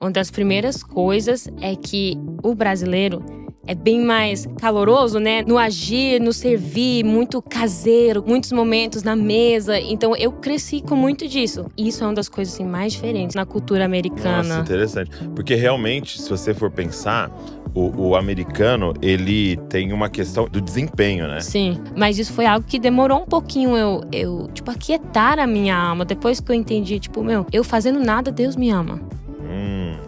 Uma das primeiras coisas é que o brasileiro é bem mais caloroso, né? No agir, no servir, muito caseiro, muitos momentos na mesa. Então, eu cresci com muito disso. E isso é uma das coisas assim, mais diferentes na cultura americana. Nossa, interessante. Porque realmente, se você for pensar, o americano, ele tem uma questão do desempenho, né? Sim, mas isso foi algo que demorou um pouquinho eu aquietar a minha alma. Depois que eu entendi, eu fazendo nada, Deus me ama.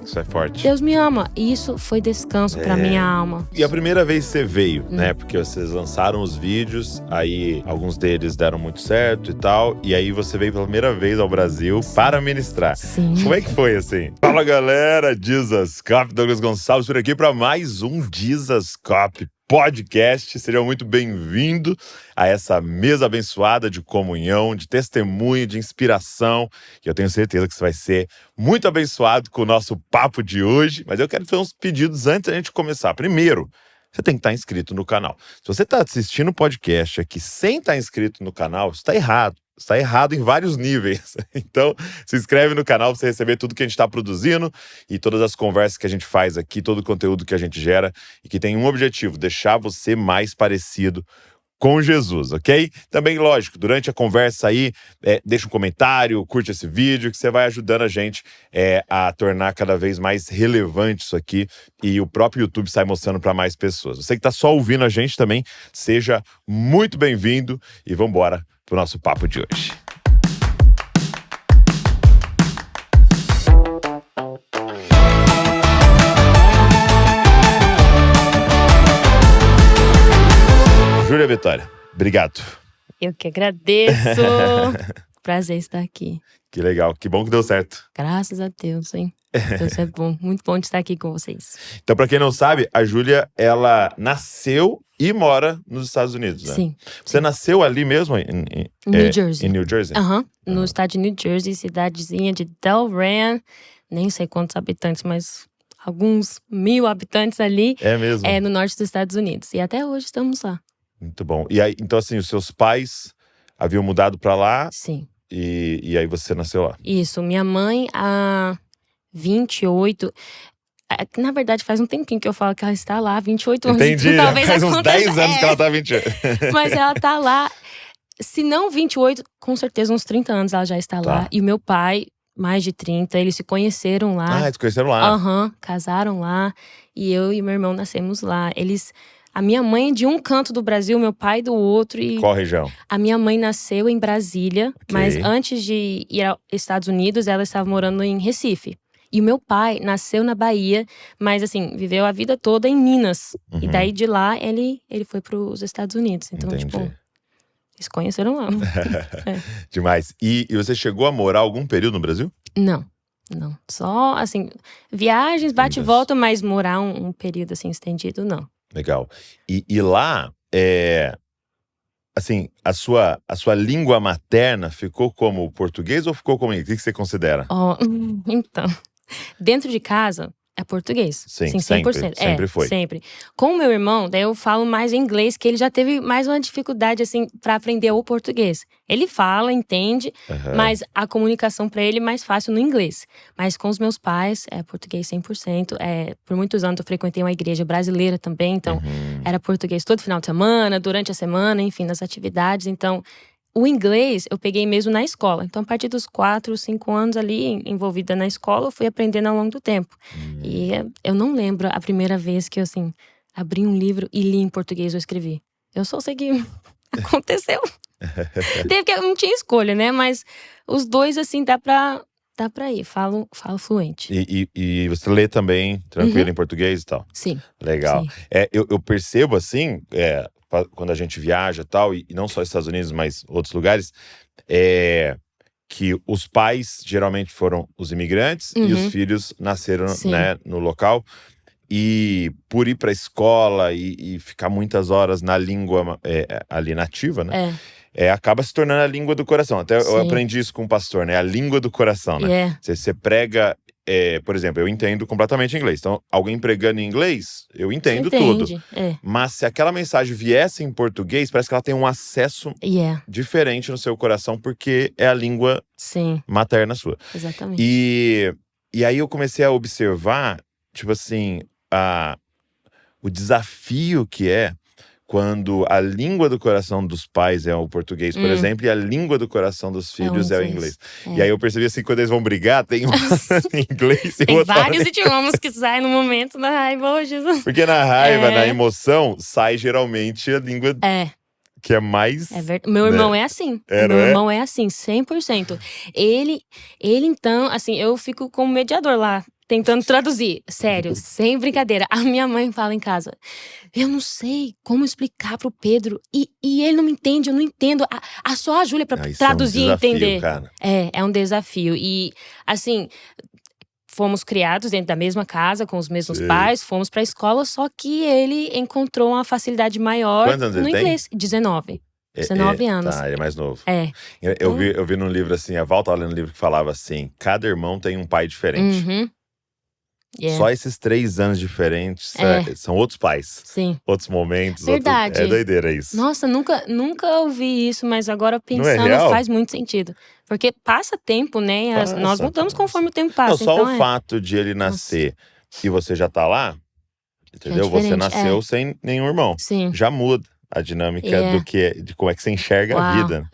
Isso é forte. Deus me ama. E isso foi descanso pra minha alma. E a primeira vez que você veio, né? Porque vocês lançaram os vídeos, aí alguns deles deram muito certo e tal. E aí você veio pela primeira vez ao Brasil para ministrar. Sim. Como é que foi, assim? Fala, galera! Jesus Cop, Douglas Gonçalves por aqui para mais um Jesus Cop podcast. Seja muito bem-vindo a essa mesa abençoada de comunhão, de testemunho, de inspiração. E eu tenho certeza que você vai ser muito abençoado com o nosso papo de hoje. Mas eu quero fazer uns pedidos antes da gente começar. Primeiro, você tem que estar inscrito no canal. Se você está assistindo o podcast aqui sem estar inscrito no canal, isso está errado. Está errado em vários níveis. Então, se inscreve no canal para você receber tudo que a gente está produzindo e todas as conversas que a gente faz aqui, todo o conteúdo que a gente gera e que tem um objetivo, deixar você mais parecido com Jesus, ok? Também, lógico, durante a conversa aí, deixa um comentário, curte esse vídeo, que você vai ajudando a gente a tornar cada vez mais relevante isso aqui e o próprio YouTube sai mostrando para mais pessoas. Você que está só ouvindo a gente também, seja muito bem-vindo e vamos embora pro nosso papo de hoje. Júlia Vitória, obrigado. Eu que agradeço. Prazer estar aqui. Que legal, que bom que deu certo. Graças a Deus, hein? Deus é bom, muito bom de estar aqui com vocês. Então, pra quem não sabe, a Júlia, ela nasceu e mora nos Estados Unidos, né? Sim. Você nasceu ali mesmo? New Jersey. Em New Jersey? No estado de New Jersey, cidadezinha de Delran. Nem sei quantos habitantes, mas alguns 1000 habitantes ali. É mesmo? No norte dos Estados Unidos. E até hoje estamos lá. Muito bom. E aí, então assim, os seus pais haviam mudado pra lá? Sim. E aí você nasceu lá? Isso. Minha mãe, há 28... Na verdade, faz um tempinho que eu falo que ela está lá, 28 anos. Entendi, Então, talvez faz uns 10 anos que ela tá 28. Mas ela tá lá, se não 28, com certeza uns 30 anos ela já está lá. E o meu pai, mais de 30, eles se conheceram lá. Ah, eles se conheceram lá? Casaram lá. E eu e meu irmão nascemos lá. A minha mãe é de um canto do Brasil, meu pai do outro. E qual região? A minha mãe nasceu em Brasília, mas antes de ir aos Estados Unidos, ela estava morando em Recife. E o meu pai nasceu na Bahia, mas assim, viveu a vida toda em Minas. E daí de lá, ele foi para os Estados Unidos. Então, eles se conheceram lá. Demais. E você chegou a morar algum período no Brasil? Não. Só, assim, viagens, bate e volta, mas morar um período, assim, estendido, não. Legal. E lá, assim, a sua língua materna ficou como português ou ficou como inglês? O que você considera? Então, dentro de casa é português. Sim, 100%. Sempre foi. Sempre. Com o meu irmão, daí eu falo mais inglês, que ele já teve mais uma dificuldade, assim, pra aprender o português. Ele fala, entende, mas a comunicação pra ele é mais fácil no inglês. Mas com os meus pais, é português 100%. Por muitos anos eu frequentei uma igreja brasileira também, então era português todo final de semana, durante a semana, enfim, nas atividades. Então, o inglês eu peguei mesmo na escola. Então, a partir dos 4, 5 anos ali, envolvida na escola, eu fui aprendendo ao longo do tempo. E eu não lembro a primeira vez que eu, assim, abri um livro e li em português ou escrevi. Eu só sei que aconteceu. Eu não tinha escolha, né? Mas os dois, assim, dá pra ir. Falo fluente. E você lê também tranquilo em português e tal? Sim. Legal. Sim. Eu percebo, assim, quando a gente viaja e tal, e não só Estados Unidos, mas outros lugares, que os pais geralmente foram os imigrantes e os filhos nasceram, né, no local. E por ir pra escola e ficar muitas horas na língua ali nativa, né? Acaba se tornando a língua do coração. Até eu aprendi isso com um pastor, né? A língua do coração, né? Você prega, por exemplo, eu entendo completamente inglês. Então, alguém pregando em inglês, eu entendo tudo. Mas se aquela mensagem viesse em português, parece que ela tem um acesso diferente no seu coração, porque é a língua materna sua. Exatamente. E E aí eu comecei a observar, tipo assim, o desafio que é quando a língua do coração dos pais é o português, por exemplo, e a língua do coração dos filhos é o inglês. E aí eu percebi assim, quando eles vão brigar, tem um em inglês e Tem outro vários idiomas que saem no momento da raiva hoje. Porque na raiva, na emoção, sai geralmente a língua que é mais… Meu irmão é assim. Meu irmão é assim, 100%. Ele, então, assim, eu fico como mediador lá, tentando traduzir. Sério, sem brincadeira. A minha mãe fala em casa, eu não sei como explicar pro Pedro. E ele não me entende, eu não entendo. Só a Júlia pra traduzir e entender. Cara. É um desafio. E, assim… Fomos criados dentro da mesma casa, com os mesmos pais, fomos pra escola, só que ele encontrou uma facilidade maior Quantos anos no ele inglês. Tem? 19 anos. Tá, ele é mais novo. Eu vi num livro assim, a Val tava lendo um livro que falava assim, cada irmão tem um pai diferente. Só esses 3 anos diferentes são outros pais. Sim. Outros momentos. Verdade. É doideira isso. Nossa, nunca ouvi isso, mas agora pensando faz muito sentido. Porque passa tempo, né? Nós mudamos conforme o tempo passa. Não, só o fato de ele nascer e você já tá lá, entendeu? Você nasceu sem nenhum irmão. Sim. Já muda a dinâmica de como é que você enxerga a vida.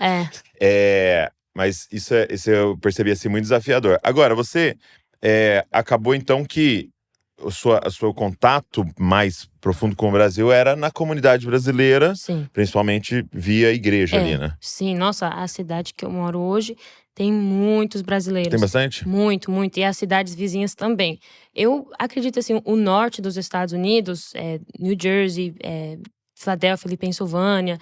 Mas isso eu percebi assim muito desafiador. Agora, você acabou então que o seu contato mais profundo com o Brasil era na comunidade brasileira, principalmente via igreja ali, né? Sim, nossa, a cidade que eu moro hoje tem muitos brasileiros. Tem bastante? Muito, muito. E as cidades vizinhas também. Eu acredito assim, o norte dos Estados Unidos, New Jersey, Philadelphia, Pensilvânia,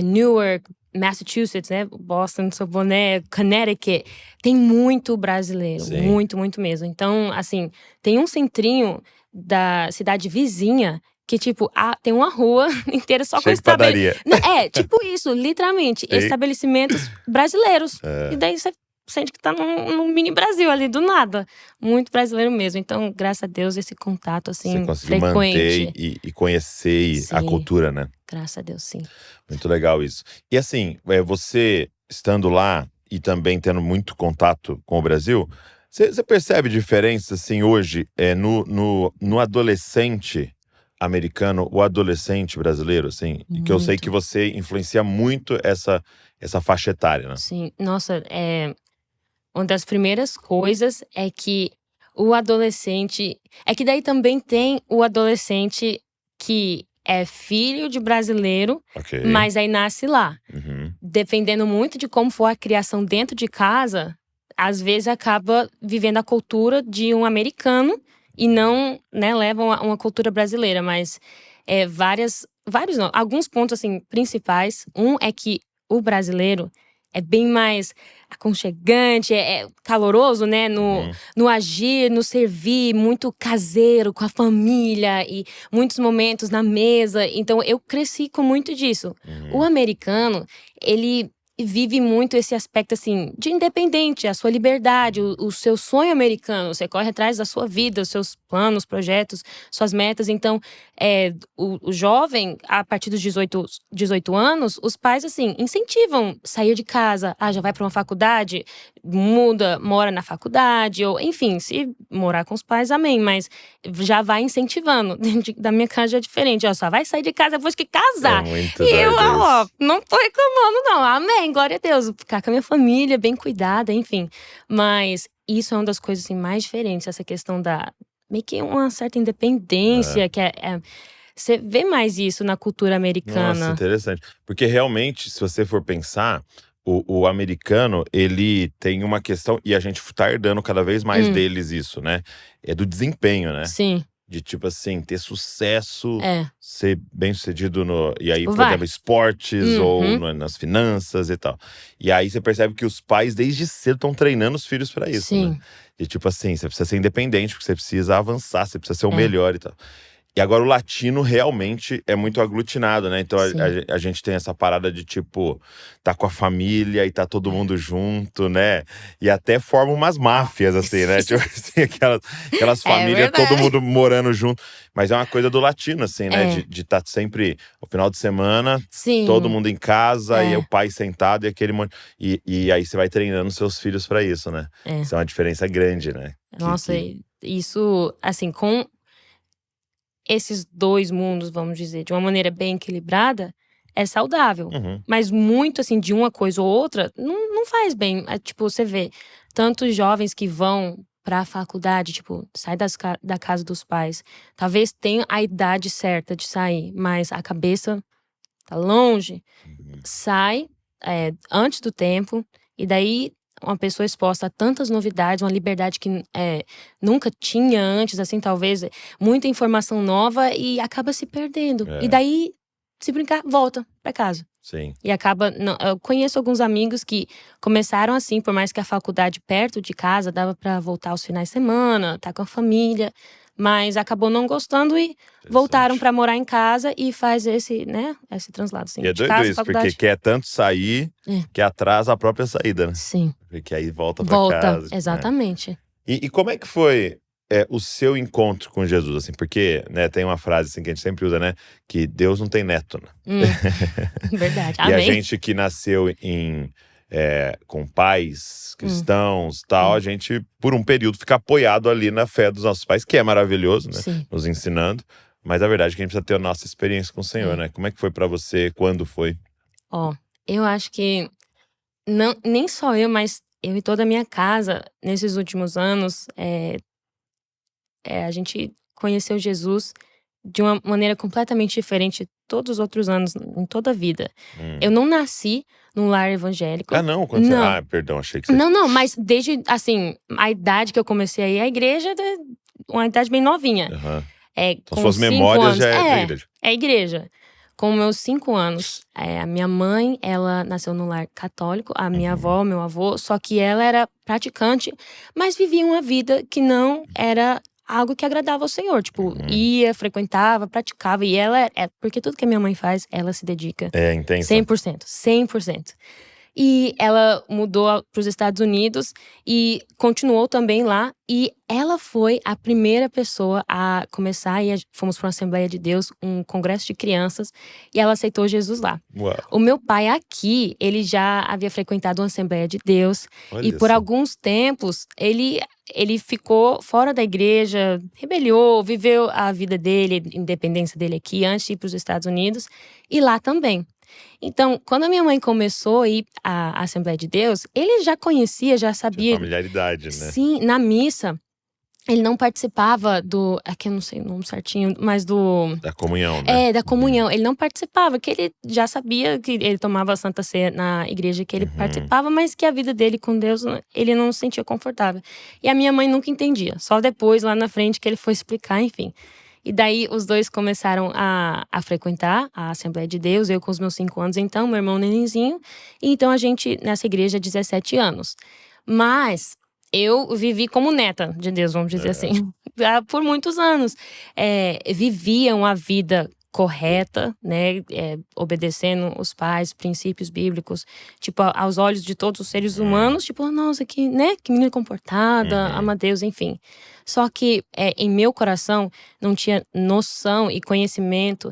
Newark, Massachusetts, né? Boston, seu boné, Connecticut, tem muito brasileiro. Sim. Muito, muito mesmo. Então, assim, tem um centrinho da cidade vizinha que, tipo, tem uma rua inteira só com estabelecimentos. Tipo isso, literalmente. Sim. Estabelecimentos brasileiros. E daí você sente que tá num mini Brasil ali, do nada. Muito brasileiro mesmo. Então, graças a Deus, esse contato, assim, você conseguiu frequente. Manter e conhecer a cultura, né? Graças a Deus, sim. Muito legal isso. E assim, você estando lá e também tendo muito contato com o Brasil, você percebe diferença, assim, hoje, no adolescente americano, o adolescente brasileiro, assim? Muito. Que eu sei que você influencia muito essa faixa etária, né? Sim. Nossa, uma das primeiras coisas é que o adolescente… É que daí também tem o adolescente que é filho de brasileiro, mas aí nasce lá. Dependendo muito de como for a criação dentro de casa, às vezes acaba vivendo a cultura de um americano e não, né, leva uma cultura brasileira. Mas alguns pontos assim, principais. Um é que o brasileiro é bem mais aconchegante, caloroso, né? No agir, no servir, muito caseiro, com a família e muitos momentos na mesa. Então, eu cresci com muito disso. O americano, ele vive muito esse aspecto, assim, de independente, a sua liberdade, o seu sonho americano. Você corre atrás da sua vida, os seus planos, projetos, suas metas. Então, o jovem, a partir dos 18 anos, os pais, assim, incentivam sair de casa. Já vai para uma faculdade, mora na faculdade, ou enfim, se morar com os pais, amém. Mas já vai incentivando. Da minha casa já é diferente, só vai sair de casa depois que casar. E eu, não tô reclamando, não, amém. Glória a Deus, ficar com a minha família, bem cuidada, enfim. Mas isso é uma das coisas assim, mais diferentes, essa questão da… Meio que uma certa independência, que você vê mais isso na cultura americana. Nossa, interessante. Porque realmente, se você for pensar, o americano, ele tem uma questão, e a gente tá herdando cada vez mais deles isso, né? É do desempenho, né? Sim. De, tipo assim, ter sucesso, ser bem-sucedido e aí, tipo, por exemplo, esportes ou nas finanças e tal. E aí você percebe que os pais, desde cedo, estão treinando os filhos pra isso, Sim. né? E tipo assim, você precisa ser independente, porque você precisa avançar, você precisa ser o melhor e tal. E agora o latino realmente é muito aglutinado, né? Então Sim. a gente tem essa parada de tipo, tá com a família e tá todo mundo junto, né? E até forma umas máfias, assim, né? Tipo assim, aquelas famílias, todo verdade. mundo morando junto. Mas é uma coisa do latino, assim, né? É. De tá sempre, no final de semana, Sim. todo mundo em casa e É. o pai sentado e aquele monte. E aí você vai treinando seus filhos pra isso, né? É. Isso é uma diferença grande, né? Nossa, isso, assim, com esses dois mundos, vamos dizer, de uma maneira bem equilibrada, é saudável. Uhum. Mas muito, assim, de uma coisa ou outra, não faz bem. É, tipo, você vê tantos jovens que vão pra faculdade, tipo, sai da casa dos pais. Talvez tenha a idade certa de sair, mas a cabeça tá longe. Sai antes do tempo, e daí uma pessoa exposta a tantas novidades, uma liberdade que nunca tinha antes, assim, talvez muita informação nova, e acaba se perdendo. E daí, se brincar, volta pra casa. Sim. E acaba. Eu conheço alguns amigos que começaram assim, por mais que a faculdade perto de casa dava pra voltar aos finais de semana, tá com a família, mas acabou não gostando e voltaram pra morar em casa e faz esse translado, assim, E é de doido casa, isso, porque faculdade. quer tanto sair que atrasa a própria saída, né? Sim. Porque aí volta pra casa. Exatamente. E como é que foi o seu encontro com Jesus, assim? Porque, né, tem uma frase assim que a gente sempre usa, né? Que Deus não tem neto, né? Verdade. E a Amém. gente que nasceu com pais cristãos, tal, a gente, por um período, fica apoiado ali na fé dos nossos pais, que é maravilhoso, né? Sim. Nos ensinando. Mas a verdade é que a gente precisa ter a nossa experiência com o Senhor, né? Como é que foi pra você? Quando foi? Eu acho que nem só eu, mas eu e toda a minha casa, nesses últimos anos, a gente conheceu Jesus de uma maneira completamente diferente de todos os outros anos, em toda a vida. Eu não nasci num lar evangélico. Ah, não? Não. Perdão, achei que você... Não, mas desde, assim, a idade que eu comecei a ir à igreja, uma idade bem novinha. Então Com suas 5 memórias anos. já é da igreja. É igreja. Com meus 5 anos, a minha mãe, ela nasceu num lar católico, a minha avó, meu avô, só que ela era praticante, mas vivia uma vida que não era algo que agradava ao Senhor. Tipo, ia, frequentava, praticava, e ela porque tudo que a minha mãe faz, ela se dedica. Intensa. 100%. E ela mudou para os Estados Unidos e continuou também lá. E ela foi a primeira pessoa a começar, e fomos para uma Assembleia de Deus, um congresso de crianças, e ela aceitou Jesus lá. Uau. O meu pai aqui, ele já havia frequentado uma Assembleia de Deus. Olha e por só. alguns tempos, ele ficou fora da igreja, rebeliou, viveu a vida dele, a independência dele aqui, antes de ir para os Estados Unidos. E lá também. Então, quando a minha mãe começou a ir à Assembleia de Deus, ele já conhecia, já sabia. Familiaridade, né? Sim, na missa, ele não participava do... Aqui eu não sei o nome certinho, mas do... Da comunhão, né? Da comunhão. Ele não participava, que ele já sabia que ele tomava a Santa Ceia na igreja que ele participava, mas que a vida dele com Deus, ele não se sentia confortável. E a minha mãe nunca entendia. Só depois, lá na frente, que ele foi explicar, enfim. E daí, os dois começaram a frequentar a Assembleia de Deus, eu com os meus 5 anos, então, meu irmão nenenzinho. E então, a gente, nessa igreja, há 17 anos. Mas eu vivi como neta de Deus, vamos dizer assim, por muitos anos. Vivia uma vida correta, né, obedecendo os pais, princípios bíblicos, tipo, aos olhos de todos os seres humanos, tipo, nossa, que menina comportada, ama Deus, enfim. Só que em meu coração não tinha noção e conhecimento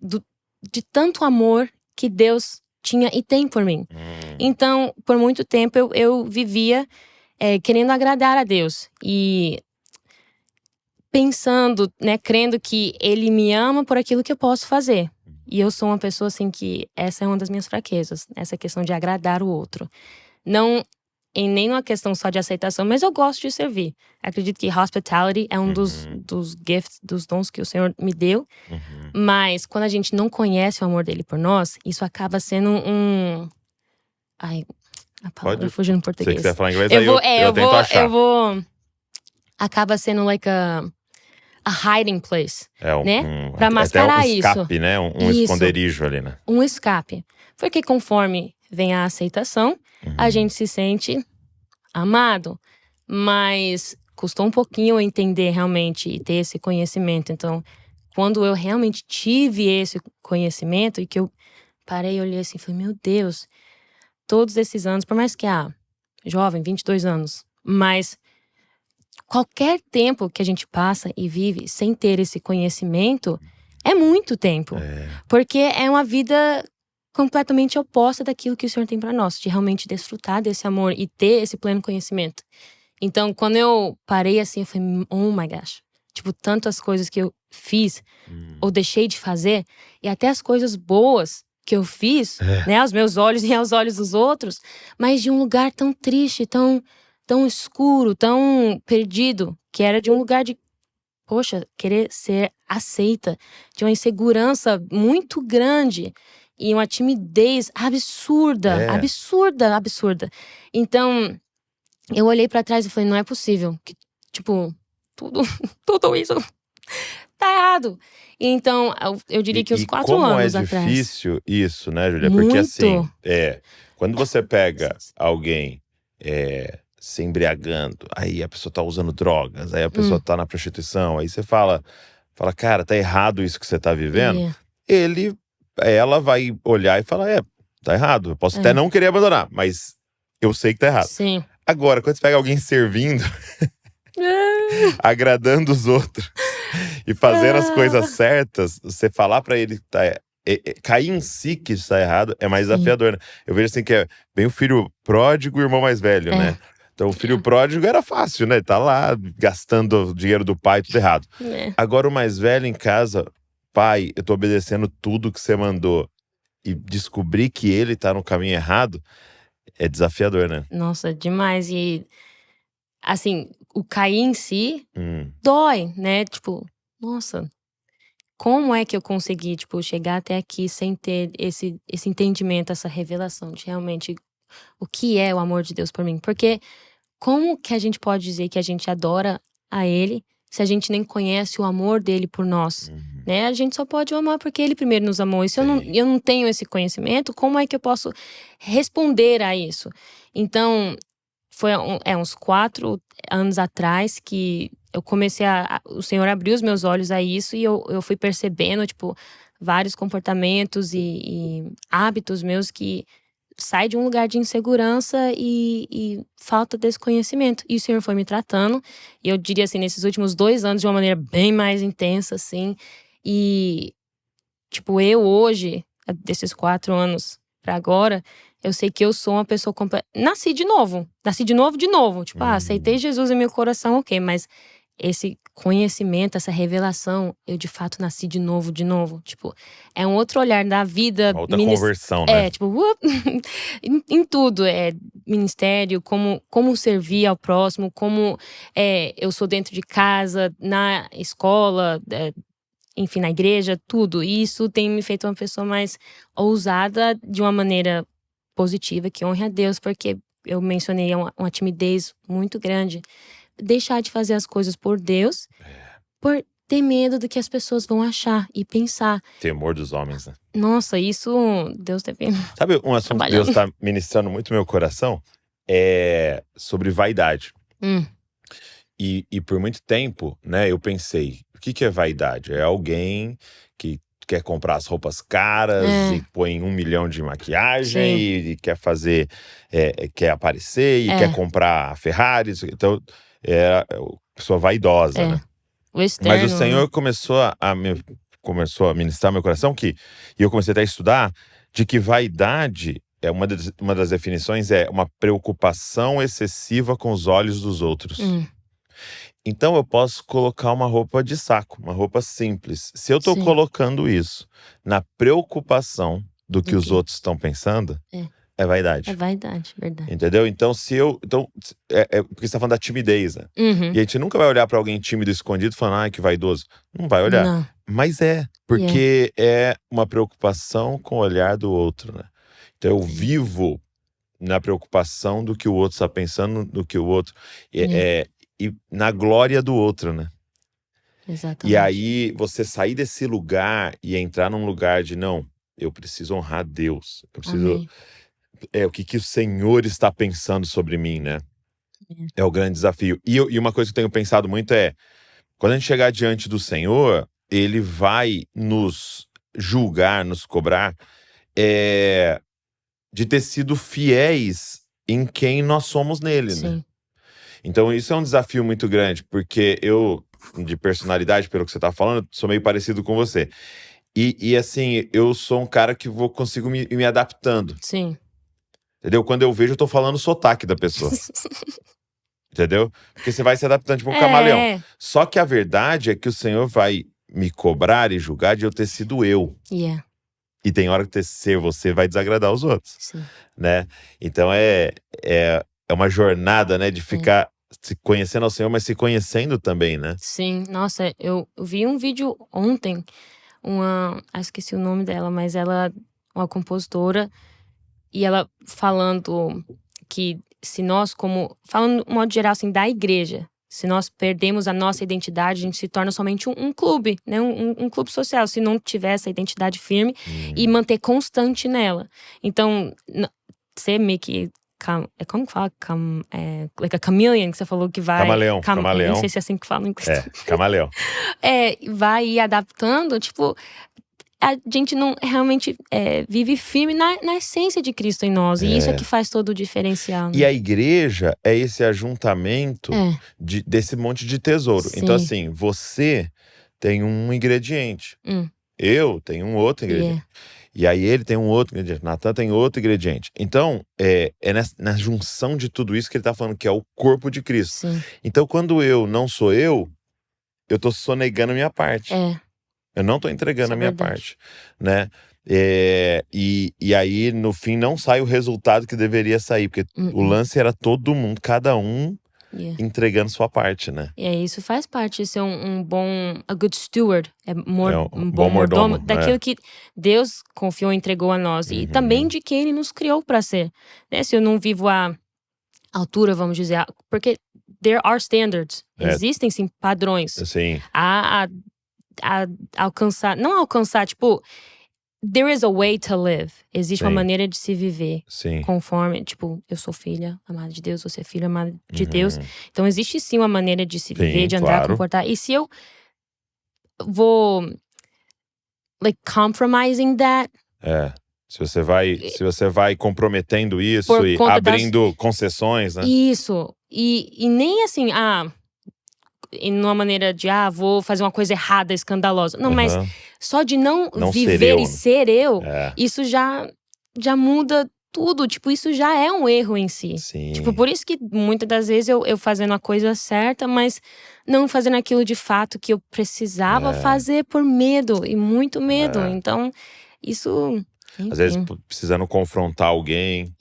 de tanto amor que Deus tinha e tem por mim. Então, por muito tempo eu vivia querendo agradar a Deus e pensando, né, crendo que Ele me ama por aquilo que eu posso fazer. E eu sou uma pessoa assim que essa é uma das minhas fraquezas, essa questão de agradar o outro. Não em nenhuma questão só de aceitação, mas eu gosto de servir. Acredito que hospitality é um dos gifts, dos dons que o Senhor me deu. Mas quando a gente não conhece o amor dele por nós, isso acaba sendo a palavra fugiu no português. Se você quiser falar inglês, eu tento achar. Acaba sendo like a hiding place, né? Pra Até mascarar um escape, isso. né? Um esconderijo ali, né? Um escape. Porque conforme vem a aceitação, a gente se sente amado. Mas custou um pouquinho eu entender realmente e ter esse conhecimento. Então, quando eu realmente tive esse conhecimento e que eu parei e olhei assim, falei, meu Deus, todos esses anos, por mais que, jovem, 22 anos, mas qualquer tempo que a gente passa e vive sem ter esse conhecimento é muito tempo. Porque é uma vida completamente oposta daquilo que o Senhor tem para nós, de realmente desfrutar desse amor e ter esse pleno conhecimento. Então, quando eu parei assim, eu falei, oh my gosh. Tipo, tantas coisas que eu fiz ou deixei de fazer, e até as coisas boas que eu fiz, né, aos meus olhos e aos olhos dos outros, mas de um lugar tão triste, tão escuro, tão perdido, que era de um lugar de, poxa, querer ser aceita, de uma insegurança muito grande e uma timidez absurda, absurda. Então, eu olhei pra trás e falei, não é possível que, tipo, tudo isso tá errado. Então, eu diria que uns 4 anos como é atrás. difícil isso, né, Júlia? Muito. Porque assim, quando você pega alguém se embriagando, aí a pessoa tá usando drogas, aí a pessoa tá na prostituição, aí você fala, cara, tá errado isso que você tá vivendo. Ela vai olhar e falar, tá errado. Eu posso até não querer abandonar, mas eu sei que tá errado. Sim. Agora, quando você pega alguém servindo, agradando os outros e fazendo as coisas certas, você falar pra ele que tá cair em si que isso tá errado é mais desafiador, né? Eu vejo assim que é bem o filho pródigo e o irmão mais velho, né? Então o filho pródigo era fácil, né? Tá lá gastando o dinheiro do pai, tudo errado. Agora o mais velho em casa, pai, eu tô obedecendo tudo que você mandou, e descobrir que ele tá no caminho errado é desafiador, né? Nossa, demais. E assim, o cair em si dói, né? Tipo, nossa, como é que eu consegui, tipo, chegar até aqui sem ter esse entendimento, essa revelação de realmente o que é o amor de Deus por mim? Porque como que a gente pode dizer que a gente adora a Ele se a gente nem conhece o amor dele por nós? Né? A gente só pode o amar porque Ele primeiro nos amou. E se eu não tenho esse conhecimento, como é que eu posso responder a isso? Então, foi uns 4 anos atrás que eu comecei o Senhor abriu os meus olhos a isso e eu fui percebendo, tipo, vários comportamentos e hábitos meus que sai de um lugar de insegurança e falta desse conhecimento. E o Senhor foi me tratando, e eu diria assim, nesses últimos 2 anos, de uma maneira bem mais intensa, assim. E, tipo, eu hoje, desses 4 anos pra agora, eu sei que eu sou uma pessoa Nasci de novo. Tipo, aceitei Jesus em meu coração, ok, mas esse conhecimento, essa revelação, eu de fato nasci de novo. Tipo, é um outro olhar da vida. Uma outra conversão, né? Tipo, em tudo. Ministério, como servir ao próximo, como eu sou dentro de casa, na escola, enfim, na igreja, tudo. E isso tem me feito uma pessoa mais ousada de uma maneira positiva, que honre a Deus, porque eu mencionei uma timidez muito grande. Deixar de fazer as coisas por Deus, por ter medo do que as pessoas vão achar e pensar. Temor dos homens, né? Nossa, isso Deus deve. Sabe um assunto que Deus tá ministrando muito no meu coração? É sobre vaidade. E por muito tempo, né, eu pensei, o que é vaidade? É alguém que quer comprar as roupas caras e põe 1 milhão de maquiagem e quer fazer, quer aparecer e quer comprar Ferrari. Então, é pessoa vaidosa, né? O externo, mas o Senhor começou a ministrar meu coração e eu comecei até a estudar de que vaidade é uma das definições é uma preocupação excessiva com os olhos dos outros. Então eu posso colocar uma roupa de saco, uma roupa simples. Se eu tô colocando isso na preocupação do que os outros estão pensando, é vaidade. É vaidade, verdade. Entendeu? Então, porque você tá falando da timidez, né? E a gente nunca vai olhar pra alguém tímido, escondido, falando, que vaidoso. Não vai olhar. Não. Mas porque é uma preocupação com o olhar do outro, né? Então eu vivo na preocupação do que o outro está pensando, do que o outro... E na glória do outro, né? Exatamente. E aí, você sair desse lugar e entrar num lugar de, não, eu preciso honrar Deus. Eu preciso... Amém. O que o Senhor está pensando sobre mim, né? é o grande desafio. E uma coisa que eu tenho pensado muito é, quando a gente chegar diante do Senhor, Ele vai nos julgar, nos cobrar, de ter sido fiéis em quem nós somos nele, né? Sim. Então isso é um desafio muito grande, porque eu, de personalidade, pelo que você tá falando, sou meio parecido com você. E assim, eu sou um cara que consigo me adaptando, Sim. entendeu? Quando eu vejo, eu tô falando o sotaque da pessoa, entendeu? Porque você vai se adaptando tipo um camaleão. Só que a verdade é que o Senhor vai me cobrar e julgar de eu ter sido eu. Yeah. E tem hora que ser você vai desagradar os outros, Sim. né? Então é uma jornada, né? De ficar se conhecendo ao Senhor, mas se conhecendo também, né? Sim. Nossa, eu vi um vídeo ontem, esqueci o nome dela, mas ela, uma compositora, e ela falando que se nós, falando de modo geral assim, da igreja, se nós perdemos a nossa identidade, a gente se torna somente um clube, né? Um clube social, se não tiver essa identidade firme e manter constante nela. Então, ser meio que… como que fala? Like a chameleon, que você falou que vai… Camaleão. Não sei se é assim que fala em inglês. Camaleão. Vai ir adaptando, tipo… A gente não realmente vive firme na essência de Cristo em nós. E isso é que faz todo o diferencial, né? E a igreja é esse ajuntamento desse monte de tesouro. Sim. Então assim, você tem um ingrediente. Eu tenho um outro ingrediente. E aí ele tem um outro ingrediente. Natan tem outro ingrediente. Então, na junção de tudo isso que ele tá falando, que é o corpo de Cristo. Sim. Então, quando eu não sou eu tô sonegando a minha parte. Eu não tô entregando a minha parte, né? E aí, no fim, não sai o resultado que deveria sair. Porque o lance era todo mundo, cada um entregando sua parte, né? Isso faz parte de ser um bom… A good steward. Um bom mordomo. Daquilo que Deus confiou e entregou a nós. E também de quem Ele nos criou para ser. Né? Se eu não vivo à altura, vamos dizer… Porque there are standards. Existem, sim, padrões. Sim. A alcançar… Não alcançar, tipo… There is a way to live. Existe uma maneira de se viver. Sim. Conforme, tipo, eu sou filha amada de Deus, você é filho amado de Deus. Então existe sim uma maneira de se viver, de andar, comportar. E se eu vou… like, compromising that… Se você vai comprometendo isso e abrindo concessões, né? Isso. E nem assim, numa maneira de, vou fazer uma coisa errada, escandalosa. Não, mas só de não viver e ser eu, isso já muda tudo. Tipo, isso já é um erro em si. Sim. Tipo, por isso que muitas das vezes eu fazendo a coisa certa, mas não fazendo aquilo de fato que eu precisava fazer por medo, e muito medo. Então, isso… Às vezes precisando confrontar alguém,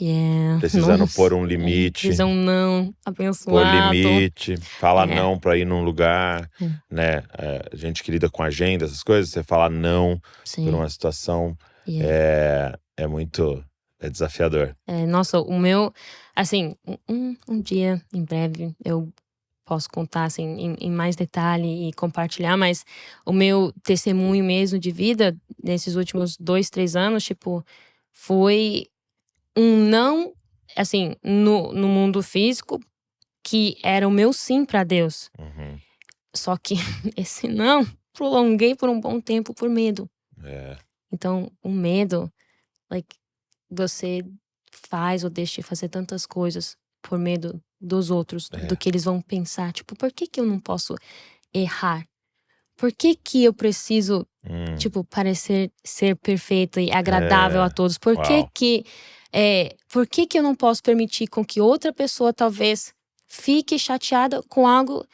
precisando pôr um limite. Dizer um não abençoado. Pôr limite, falar não pra ir num lugar, né? Gente que lida com agenda, essas coisas, você falar não por uma situação é muito desafiador. Nossa, o meu, assim, um dia, em breve, eu posso contar assim em mais detalhe e compartilhar, mas o meu testemunho mesmo de vida nesses últimos 2-3 anos, tipo, foi um não, assim, no mundo físico, que era o meu sim pra Deus. Só que esse não, prolonguei por um bom tempo por medo. Então, o medo, like, você faz ou deixa de fazer tantas coisas por medo dos outros, do que eles vão pensar. Tipo, por que eu não posso errar? Por que eu preciso, tipo, parecer ser perfeita e agradável a todos? Por que eu não posso permitir com que outra pessoa talvez fique chateada com algo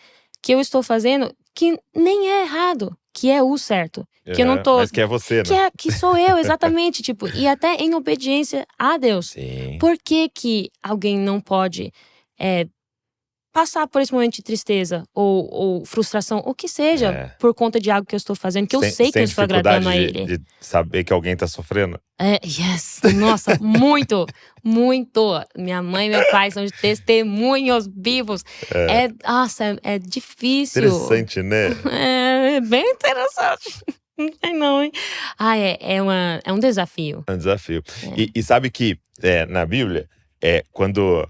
que eu estou fazendo que nem é errado, que é o certo? Que eu não tô… Mas que é você, né? Que sou eu, exatamente. Tipo, e até em obediência a Deus. Sim. Por que alguém não pode passar por esse momento de tristeza ou frustração, ou que seja, por conta de algo que eu estou fazendo, que eu sei que eu estou agradando a Ele? De saber que alguém tá sofrendo? Yes. Nossa, muito, muito. Minha mãe e meu pai são testemunhos vivos. Nossa, é difícil. Interessante, né? É bem interessante. Não, hein? É um desafio. É um desafio. E sabe que na Bíblia, quando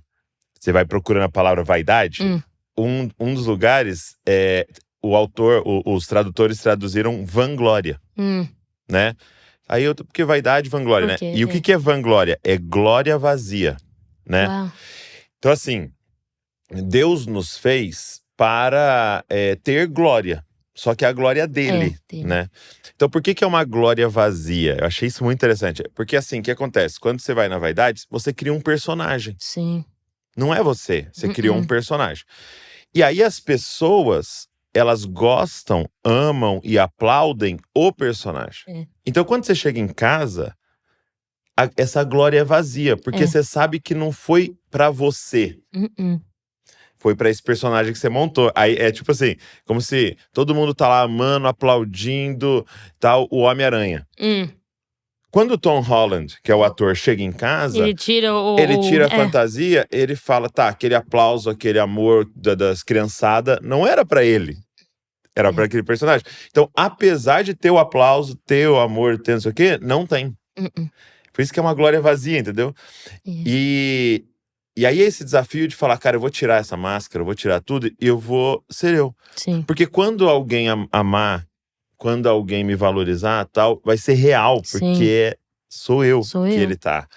você vai procurando a palavra vaidade, um dos lugares, o autor, os tradutores traduziram vanglória, né? Aí porque vaidade, vanglória, né? E o que é vanglória? É glória vazia, né? Uau. Então assim, Deus nos fez para ter glória, só que a glória dele, né? Então por que é uma glória vazia? Eu achei isso muito interessante. Porque assim, o que acontece? Quando você vai na vaidade, você cria um personagem. Sim. Não é você criou um personagem. E aí as pessoas, elas gostam, amam e aplaudem o personagem. Então quando você chega em casa, essa glória é vazia, porque você sabe que não foi pra você. Foi pra esse personagem que você montou. Aí é tipo assim, como se todo mundo tá lá amando, aplaudindo, tal, o Homem-Aranha. Quando o Tom Holland, que é o ator, chega em casa, ele tira a fantasia, ele fala, tá, aquele aplauso, aquele amor das criançadas, não era pra ele. Era pra aquele personagem. Então, apesar de ter o aplauso, ter o amor, ter não sei o quê, não tem. Por isso que é uma glória vazia, entendeu? E aí esse desafio de falar, cara, eu vou tirar essa máscara, eu vou tirar tudo e eu vou ser eu. Sim. Porque quando alguém amar, quando alguém me valorizar, tal, vai ser real, porque sou eu que ele tá,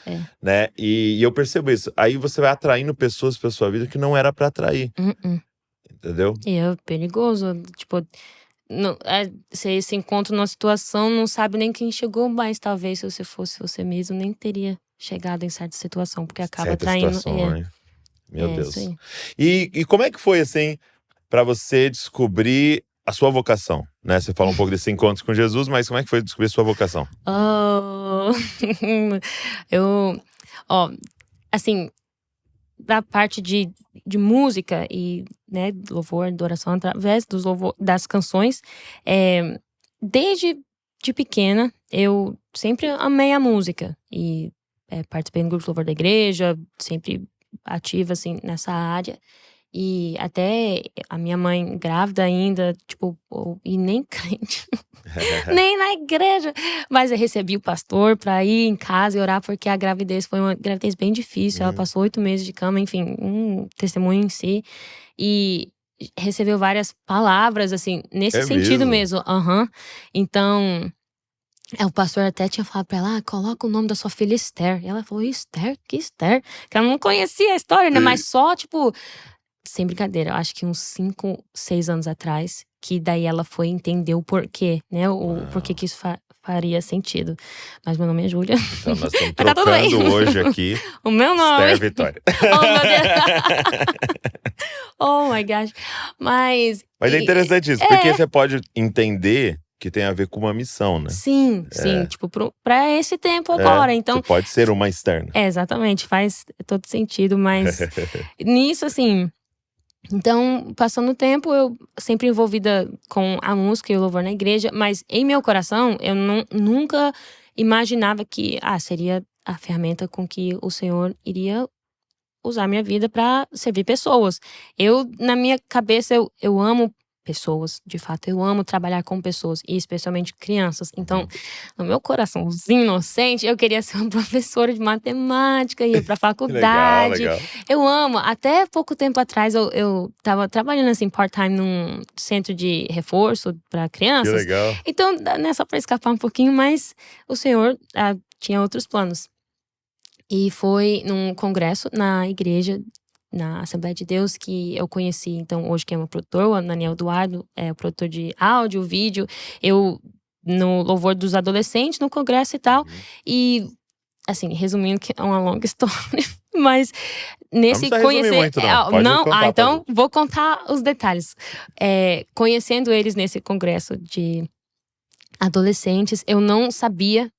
né? E eu percebo isso. Aí você vai atraindo pessoas pra sua vida que não era pra atrair. Entendeu? E é perigoso, tipo, você se encontra numa situação, não sabe nem quem chegou, mas talvez se você fosse você mesmo, nem teria chegado em certa situação, porque acaba atraindo. Né? Meu Deus. Isso aí. E como é que foi, assim, pra você descobrir a sua vocação, né? Você falou um pouco desse encontro com Jesus, mas como é que foi descobrir a sua vocação? Assim, da parte de música e, né, louvor, adoração, através das canções, desde de pequena, eu sempre amei a música e participei no grupo de louvor da igreja, sempre ativa, assim, nessa área. E até a minha mãe grávida ainda, tipo, e nem crente, nem na igreja. Mas eu recebi o pastor pra ir em casa e orar, porque a gravidez foi uma gravidez bem difícil. Ela passou 8 meses de cama, enfim, um testemunho em si. E recebeu várias palavras, assim, nesse sentido mesmo. Então, o pastor até tinha falado pra ela, coloca o nome da sua filha Esther. E ela falou, Esther? Que Esther? Que ela não conhecia a história, né? Mas só, tipo, sem brincadeira, acho que uns 5, 6 anos atrás, que daí ela foi entender o porquê, né? O porquê que isso faria sentido. Mas meu nome é Júlia. Então nós estamos trocando hoje aqui o meu nome. Esther Vitória. Oh, meu Deus. Oh my gosh. Mas é interessante isso, porque você pode entender que tem a ver com uma missão, né? Sim, tipo, pra esse tempo agora, então… Você pode ser uma externa. Exatamente, faz todo sentido, mas nisso, assim… Então, passando o tempo, eu sempre envolvida com a música e o louvor na igreja, mas em meu coração, eu nunca imaginava que seria a ferramenta com que o Senhor iria usar a minha vida para servir pessoas. Na minha cabeça, eu amo pessoas, de fato, eu amo trabalhar com pessoas, e especialmente crianças. Então, no meu coraçãozinho inocente, eu queria ser uma professora de matemática, ir pra faculdade. Legal. Eu amo. Até pouco tempo atrás, eu tava trabalhando assim, part-time num centro de reforço para crianças. Que legal. Então, né, só pra escapar um pouquinho, mas o Senhor tinha outros planos. E foi num congresso na igreja, na Assembleia de Deus, que eu conheci, então, hoje, quem é meu produtor, o Daniel Eduardo, é o produtor de áudio, vídeo. Eu, no louvor dos adolescentes, no congresso e tal. E, assim, resumindo, que é uma longa história, mas nesse não conhecer… muito, não. Então, vou contar os detalhes. Conhecendo eles nesse congresso de adolescentes, eu não sabia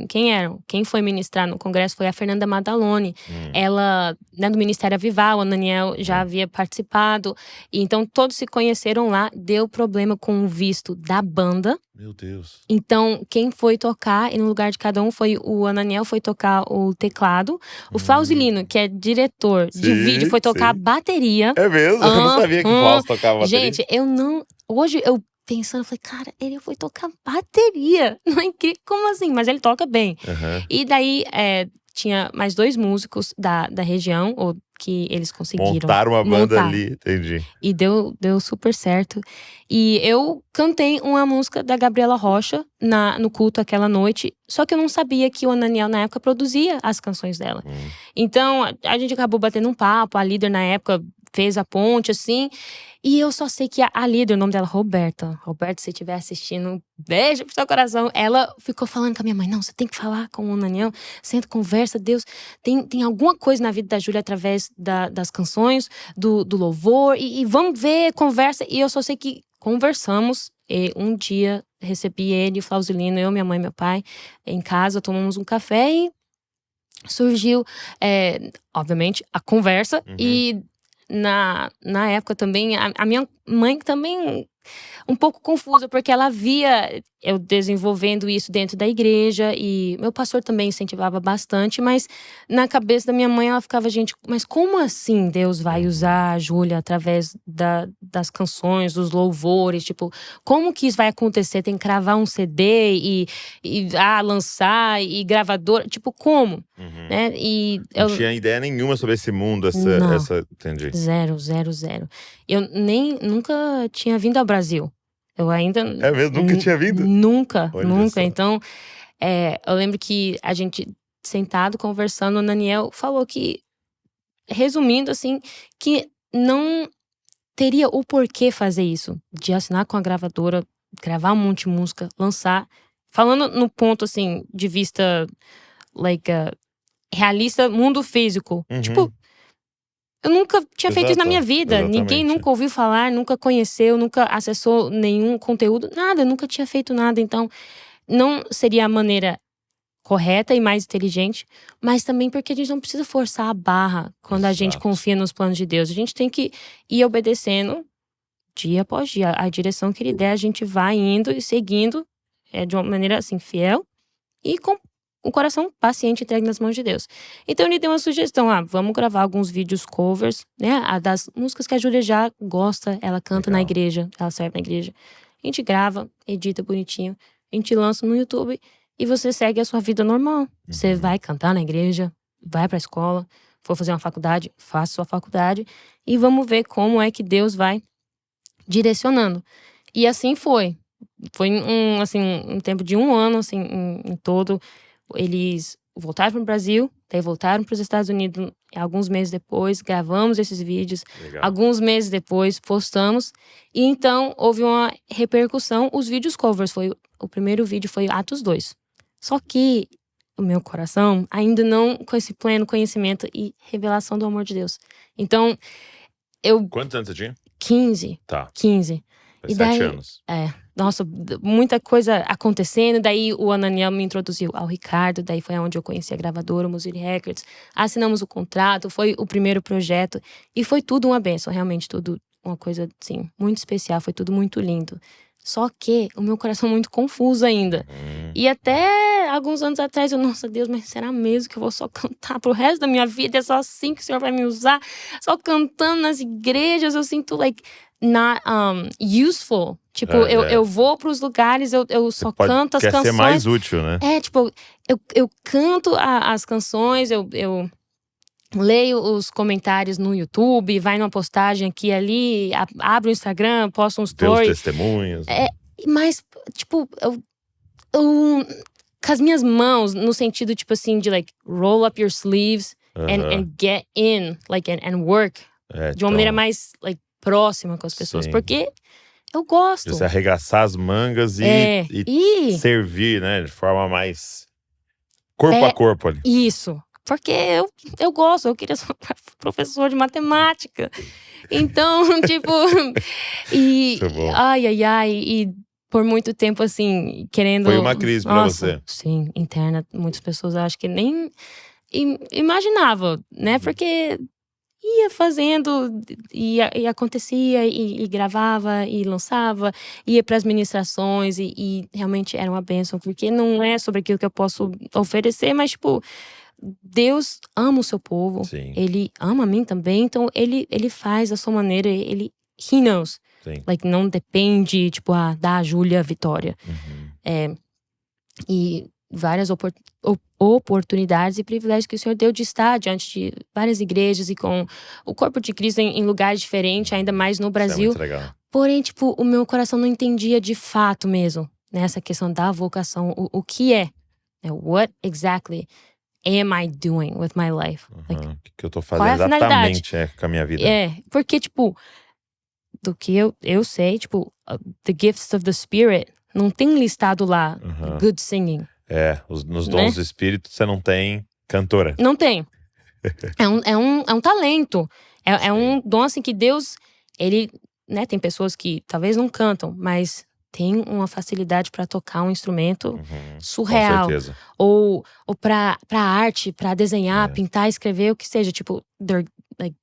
quem eram. Quem foi ministrar no congresso foi a Fernanda Madaloni. Ela, né, do Ministério Avivar, o Daniel já havia participado. E então todos se conheceram lá. Deu problema com o visto da banda. Meu Deus. Então, quem foi tocar, e no lugar de cada um, foi o Ananiel foi tocar o teclado. O Flauzilino, que é diretor de vídeo, foi tocar a bateria. É mesmo? Eu não sabia que o Flauz tocava bateria. Gente, hoje eu pensando, eu falei, cara, ele foi tocar bateria. Não é incrível, como assim? Mas ele toca bem. E daí, tinha mais 2 músicos da região, ou que eles conseguiram Montaram uma banda montar. ali, entendi. E deu super certo. E eu cantei uma música da Gabriela Rocha no culto aquela noite. Só que eu não sabia que o Ananiel, na época, produzia as canções dela. Então, a gente acabou batendo um papo. A líder, na época, fez a ponte, assim. E eu só sei que a líder, o nome dela é Roberta. Roberta, se você estiver assistindo, beijo pro seu coração. Ela ficou falando com a minha mãe, não, você tem que falar com o Ananiel. Senta, conversa, Deus tem alguma coisa na vida da Júlia através das canções, do louvor. E vamos ver, conversa. E eu só sei que conversamos. E um dia recebi ele, o Flausilino, eu, minha mãe e meu pai, em casa, tomamos um café e surgiu, obviamente, a conversa. E na época também, a minha mãe também um pouco confusa, porque ela via eu desenvolvendo isso dentro da igreja e meu pastor também incentivava bastante, mas na cabeça da minha mãe ela ficava, gente, mas como assim Deus vai usar a Júlia através das canções, dos louvores, tipo, como que isso vai acontecer? Tem que gravar um CD e lançar e gravador, tipo, como? Né? E Não tinha ideia nenhuma sobre esse mundo, Não. entendi. Zero. Eu nunca tinha vindo ao Brasil. Eu ainda… É mesmo? Nunca tinha vindo? Nunca. Só. Então, eu lembro que a gente sentado, conversando, o Daniel falou que, resumindo assim, que não teria o porquê fazer isso. De assinar com a gravadora, gravar um monte de música, lançar. Falando no ponto, assim, de vista, realista, mundo físico. Tipo, eu nunca tinha feito isso na minha vida. Exatamente. Ninguém nunca ouviu falar, nunca conheceu, nunca acessou nenhum conteúdo. Nada, eu nunca tinha feito nada. Então, não seria a maneira correta e mais inteligente. Mas também porque a gente não precisa forçar a barra quando a gente confia nos planos de Deus. A gente tem que ir obedecendo dia após dia. A direção que Ele der, a gente vai indo e seguindo de uma maneira assim, fiel e com o coração paciente entregue nas mãos de Deus. Então ele deu uma sugestão, vamos gravar alguns vídeos covers, né, das músicas que a Júlia já gosta, ela canta na igreja, ela serve na igreja. A gente grava, edita bonitinho, a gente lança no YouTube e você segue a sua vida normal. Você vai cantar na igreja, vai pra escola, for fazer uma faculdade, faça sua faculdade e vamos ver como é que Deus vai direcionando. E assim foi. Foi um tempo de 1 ano, assim, em todo. Eles voltaram para o Brasil, daí voltaram para os Estados Unidos alguns meses depois, gravamos esses vídeos. Legal. Alguns meses depois, postamos. E então, houve uma repercussão. Os vídeos covers, o primeiro vídeo foi Atos 2. Só que o meu coração ainda não com esse pleno conhecimento e revelação do amor de Deus. Então, Quantos anos você tinha? 15. Tá. 15. E 7 anos. Nossa, muita coisa acontecendo. Daí o Ananiel me introduziu ao Ricardo. Daí foi onde eu conheci a gravadora, o Musili Records. Assinamos o contrato, foi o primeiro projeto. E foi tudo uma bênção, realmente tudo uma coisa, assim, muito especial. Foi tudo muito lindo. Só que o meu coração é muito confuso ainda. E até alguns anos atrás, nossa Deus, mas será mesmo que eu vou só cantar pro resto da minha vida? É só assim que o Senhor vai me usar? Só cantando nas igrejas, eu sinto, not useful. Tipo, eu vou pros lugares, eu só canto as canções. Quer ser mais útil, né? Tipo, eu canto as canções, eu leio os comentários no YouTube, vai numa postagem aqui e ali, abre o Instagram, posta um story. Vê os testemunhos. Mas, tipo, eu com as minhas mãos, no sentido, tipo assim, de roll up your sleeves and get in, and work. De uma maneira mais, próxima com as pessoas. Sim. Porque eu gosto. Você arregaçar as mangas e servir, né? De forma mais corpo a corpo ali. Isso. Porque eu gosto, eu queria ser professor de matemática. Então, tipo… E por muito tempo, assim, querendo… Foi uma crise pra você. Sim, interna. Muitas pessoas acho que nem imaginava, né? Porque ia fazendo, e acontecia, e gravava, e lançava, ia para as ministrações, e realmente era uma bênção, porque não é sobre aquilo que eu posso oferecer, mas, tipo, Deus ama o seu povo. Sim. Ele ama a mim também, então ele faz da sua maneira, he knows. Sim. Não depende, tipo, da Júlia Vitória. E várias oportunidades e privilégios que o Senhor deu de estar diante de várias igrejas e com o corpo de Cristo em lugares diferentes, ainda mais no Isso é Brasil. muito legal. Porém, tipo, o meu coração não entendia de fato mesmo, né, essa questão da vocação. O que é? What exactly am I doing with my life? Like, O que eu tô qual é fazendo a finalidade? exatamente com a minha vida. Porque, tipo, do que eu sei, tipo, the gifts of the Spirit, não tem listado lá good singing. Nos dons do Espírito você não tem cantora. Não tem. É um talento. É um dom assim que Deus, ele, né, tem pessoas que talvez não cantam, mas tem uma facilidade para tocar um instrumento surreal. Com certeza. Ou pra arte, pra desenhar, pintar, escrever, o que seja. Tipo, they're like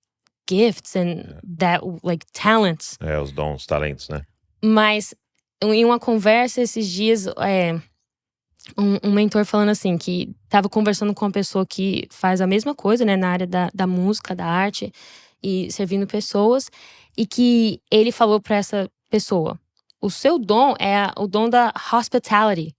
gifts and that, like, talents. Os dons, talentos, né? Mas em uma conversa esses dias, um mentor falando assim, que tava conversando com uma pessoa que faz a mesma coisa, né, na área da música, da arte, e servindo pessoas, e que ele falou pra essa pessoa: o seu dom é o dom da hospitality,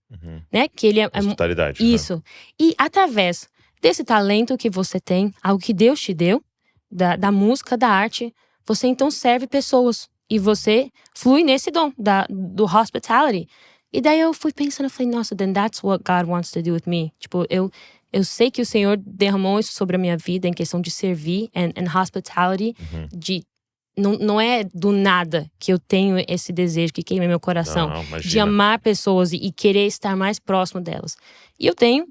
né? Que ele é hospitalidade. Isso. E através desse talento que você tem, algo que Deus te deu, da música, da arte, você então serve pessoas. E você flui nesse dom do hospitality. E daí eu fui pensando, eu falei, nossa, then that's what God wants to do with me. Tipo, eu sei que o Senhor derramou isso sobre a minha vida em questão de servir and hospitality, não é do nada que eu tenho esse desejo que queima meu coração, de amar pessoas e querer estar mais próximo delas. E eu tenho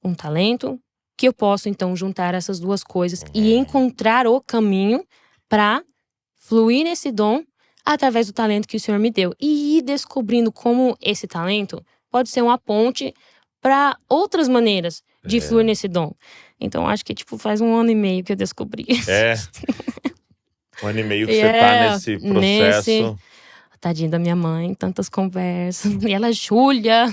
um talento que eu posso então juntar essas duas coisas e encontrar o caminho para fluir nesse dom através do talento que o Senhor me deu. E ir descobrindo como esse talento pode ser uma ponte para outras maneiras de fluir nesse dom. Então, acho que, tipo, faz 1 ano e meio que eu descobri. 1 ano e meio que você tá nesse processo. Tadinha da minha mãe, tantas conversas. E ela, Júlia,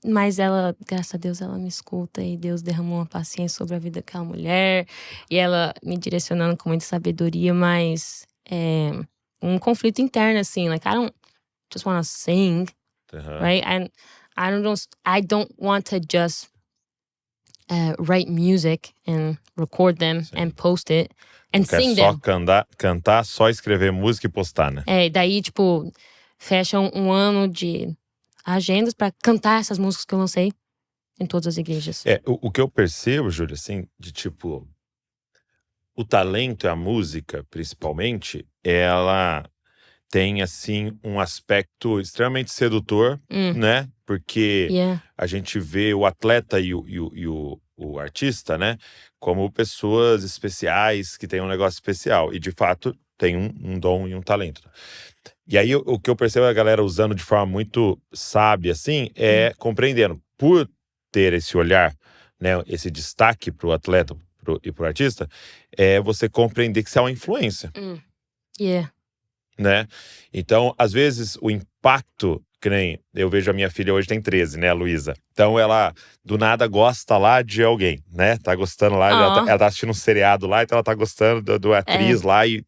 mas ela, graças a Deus, ela me escuta e Deus derramou uma paciência sobre a vida daquela mulher e ela me direcionando com muita sabedoria, mas um conflito interno, assim, like, I don't just want to sing, right? And I don't want to just write music and record them and post it and sing them. Só cantar, só escrever música e postar, né? E daí, tipo, fecha um ano de agendas pra cantar essas músicas que eu lancei em todas as igrejas. O que eu percebo, Júlia, assim, de tipo, o talento e a música, principalmente, ela tem, assim, um aspecto extremamente sedutor, né? Porque a gente vê o atleta e o artista, né? Como pessoas especiais que têm um negócio especial. E, de fato, tem um dom e um talento. E aí, o que eu percebo a galera usando de forma muito sábia, assim, é compreendendo. Por ter esse olhar, né? Esse destaque pro atleta e pro artista, é você compreender que isso é uma influência. Né? Então, às vezes, o impacto, que nem eu vejo a minha filha hoje tem 13, né, a Luísa. Então, ela, do nada, gosta lá de alguém, né? Tá gostando lá, ela tá assistindo um seriado lá, então ela tá gostando do atriz lá. E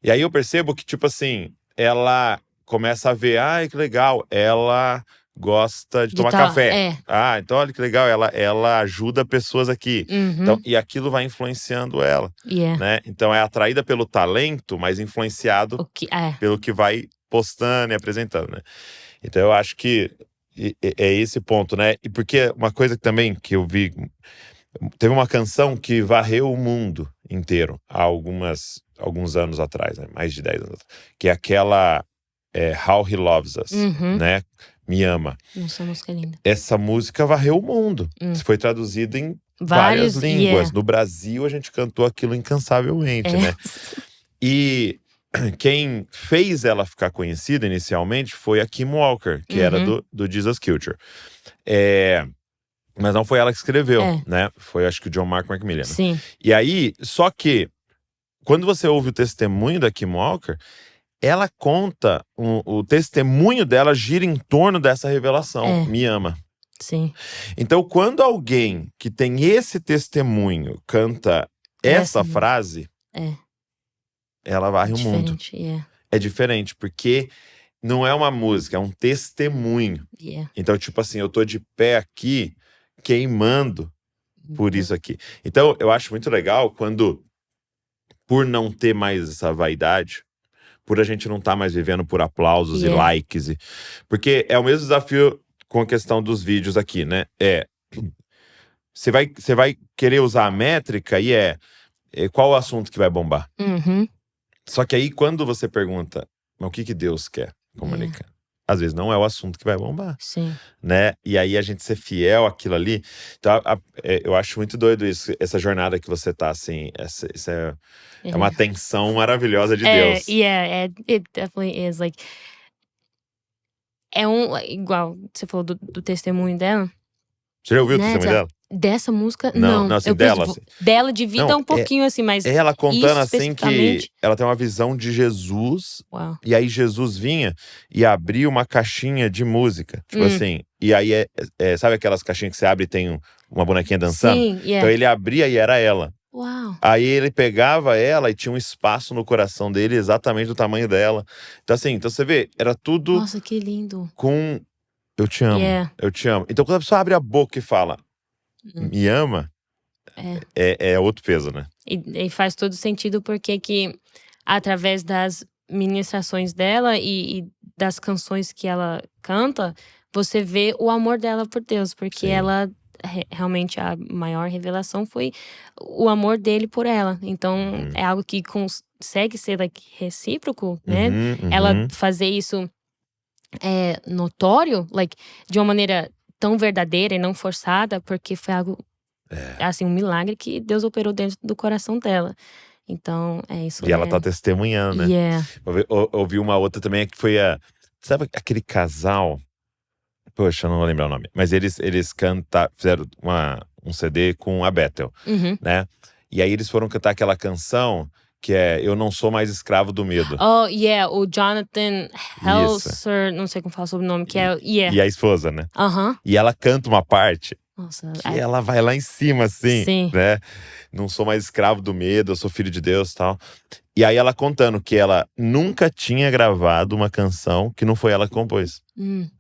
aí eu percebo que, tipo assim, ela começa a ver, ai, que legal, ela gosta de tomar café. Então olha que legal, ela ajuda pessoas aqui. Então, e aquilo vai influenciando ela, né? Então é atraída pelo talento, mas influenciado pelo que vai postando e apresentando, né? Então eu acho que é esse ponto, né? E porque uma coisa também que eu vi, teve uma canção que varreu o mundo inteiro há alguns anos atrás, né? Mais de 10 anos atrás, que é aquela How He Loves Us, né? Me Ama. Nossa, música é linda. Essa música varreu o mundo. Foi traduzida em várias línguas. No Brasil, a gente cantou aquilo incansavelmente, né? E quem fez ela ficar conhecida inicialmente foi a Kim Walker, que era do Jesus Culture. Mas não foi ela que escreveu, né? Foi, acho que o John Mark McMillan. Sim. E aí, só que, quando você ouve o testemunho da Kim Walker, ela conta, o testemunho dela gira em torno dessa revelação, Me Ama. Sim. Então, quando alguém que tem esse testemunho canta essa frase, ela varre o mundo. É diferente, porque não é uma música, é um testemunho. Yeah. Então, tipo assim, eu tô de pé aqui, queimando por isso aqui. Então, eu acho muito legal quando, por não ter mais essa vaidade, por a gente não estar mais vivendo por aplausos e likes. Porque é o mesmo desafio com a questão dos vídeos aqui, né? Você vai querer usar a métrica e qual o assunto que vai bombar? Só que aí, quando você pergunta, mas o que Deus quer comunicar? Às vezes não é o assunto que vai bombar. Sim. Né? E aí a gente ser fiel àquilo ali. Então, eu acho muito doido isso, essa jornada que você tá, assim. Isso é uma tensão maravilhosa de Deus. It definitely is. Like, igual você falou do testemunho dela. Você já ouviu o testemunho dela? Dessa música, não. Assim, eu dela, assim. Dela de vida um pouquinho, assim, mas ela contando assim que ela tem uma visão de Jesus. Uau. E aí Jesus vinha e abria uma caixinha de música. Tipo assim, e aí sabe aquelas caixinhas que você abre e tem uma bonequinha dançando? Sim, Então ele abria e era ela. Uau. Aí ele pegava ela e tinha um espaço no coração dele exatamente do tamanho dela. Então assim, você vê, era tudo… Nossa, que lindo. Com eu te amo, eu te amo. Então quando a pessoa abre a boca e fala me ama, é outro peso, né? E faz todo sentido porque que através das ministrações dela e das canções que ela canta, você vê o amor dela por Deus, porque ela realmente a maior revelação foi o amor dele por ela. Então é algo que consegue ser recíproco, né? Ela fazer isso notório, de uma maneira tão verdadeira e não forçada, porque foi algo assim, um milagre que Deus operou dentro do coração dela. Então, isso. E ela tá testemunhando, né? Ouvi uma outra também que foi sabe aquele casal? Poxa, eu não vou lembrar o nome. Mas eles fizeram um CD com a Bethel, né? E aí eles foram cantar aquela canção que é Eu Não Sou Mais Escravo do Medo. Oh, o Jonathan Helser, não sei como fala sobre o nome, que E a esposa, né? E ela canta uma parte… Nossa, que ela vai lá em cima, assim, sim, né? Não sou mais escravo do medo, eu sou filho de Deus e tal. E aí ela contando que ela nunca tinha gravado uma canção que não foi ela que compôs.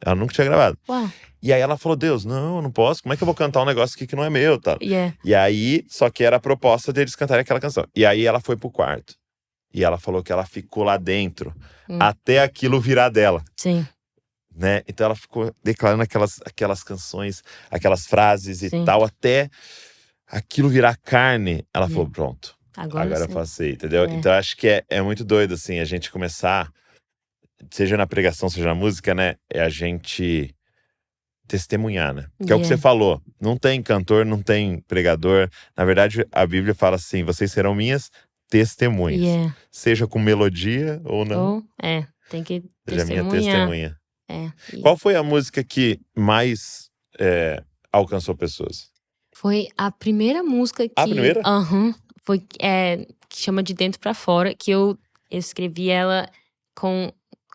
Ela nunca tinha gravado. Uau. E aí ela falou, Deus, não, eu não posso. Como é que eu vou cantar um negócio aqui que não é meu, tal? E aí, só que era a proposta deles cantarem aquela canção. E aí ela foi pro quarto. E ela falou que ela ficou lá dentro até aquilo virar dela. Sim. Né? Então ela ficou declarando aquelas canções, aquelas frases e tal, até aquilo virar carne. Ela falou, pronto, agora eu passei, entendeu? Então acho que é muito doido, assim, a gente começar, seja na pregação, seja na música, né? É a gente testemunhar, né? Que é o que você falou, não tem cantor, não tem pregador. Na verdade, a Bíblia fala assim, vocês serão minhas testemunhas. Seja com melodia ou não. Tem que seja minha testemunha. E qual foi a música que mais alcançou pessoas? Foi a primeira música que… A primeira? Foi, que chama De Dentro Pra Fora, que eu escrevi ela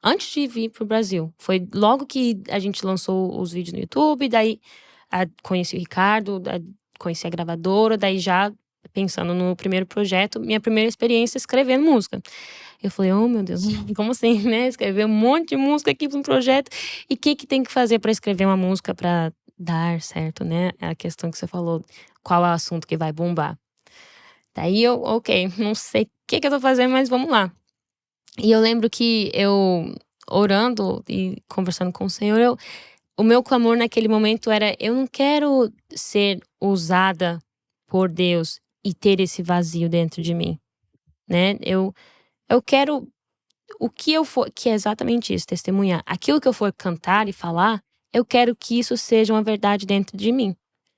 antes de vir pro Brasil. Foi logo que a gente lançou os vídeos no YouTube, daí conheci o Ricardo, conheci a gravadora, daí já pensando no primeiro projeto, minha primeira experiência escrevendo música. Eu falei, oh meu Deus, como assim, né? Escrever um monte de música aqui para um projeto. E o que tem que fazer para escrever uma música para dar certo, né? É a questão que você falou, qual é o assunto que vai bombar. Daí eu, ok, não sei o que eu tô fazendo, mas vamos lá. E eu lembro que eu, orando e conversando com o Senhor, o meu clamor naquele momento era, eu não quero ser usada por Deus e ter esse vazio dentro de mim, né? Eu quero o que eu for, que é exatamente isso, testemunhar. Aquilo que eu for cantar e falar, eu quero que isso seja uma verdade dentro de mim.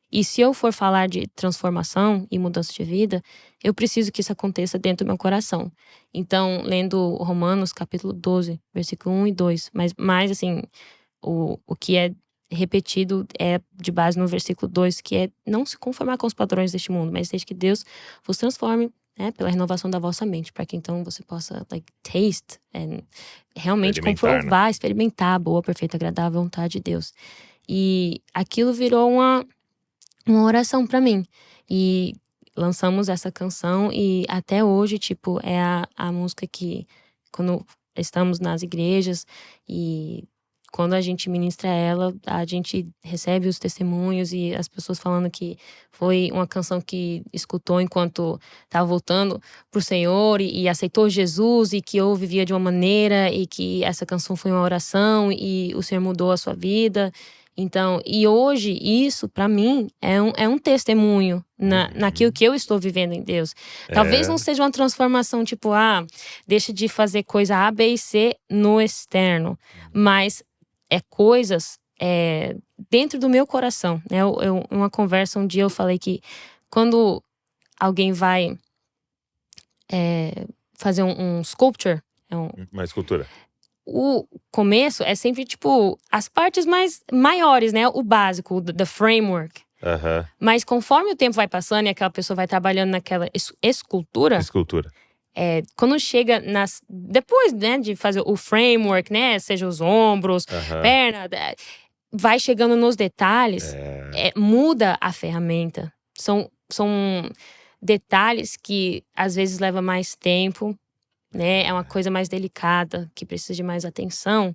E se eu for falar de transformação e mudança de vida, eu preciso que isso aconteça dentro do meu coração. Então, lendo Romanos capítulo 12, versículo 1 e 2, mas mais assim, o que é repetido é de base no versículo 2, que é não se conformar com os padrões deste mundo, mas desde que Deus vos transforme, né, pela renovação da vossa mente, para que então você possa taste, realmente comprovar, experimentar a boa, perfeita, agradável vontade de Deus. E aquilo virou uma oração para mim. E lançamos essa canção e até hoje, tipo, é a música que, quando estamos nas igrejas e quando a gente ministra ela, a gente recebe os testemunhos e as pessoas falando que foi uma canção que escutou enquanto estava voltando pro Senhor e aceitou Jesus e que ou vivia de uma maneira e que essa canção foi uma oração e o Senhor mudou a sua vida. Então, e hoje isso para mim é um testemunho naquilo que eu estou vivendo em Deus. Talvez não seja uma transformação tipo, deixa de fazer coisa A, B e C no externo, mas coisas dentro do meu coração, né? Uma conversa, um dia eu falei que quando alguém vai fazer um sculpture, uma escultura, o começo é sempre tipo as partes maiores, né? O básico, the framework. Mas conforme o tempo vai passando e aquela pessoa vai trabalhando naquela escultura, quando chega depois, né, de fazer o framework, né, seja os ombros, perna, vai chegando nos detalhes, muda a ferramenta. São detalhes que às vezes leva mais tempo, né, é uma coisa mais delicada, que precisa de mais atenção,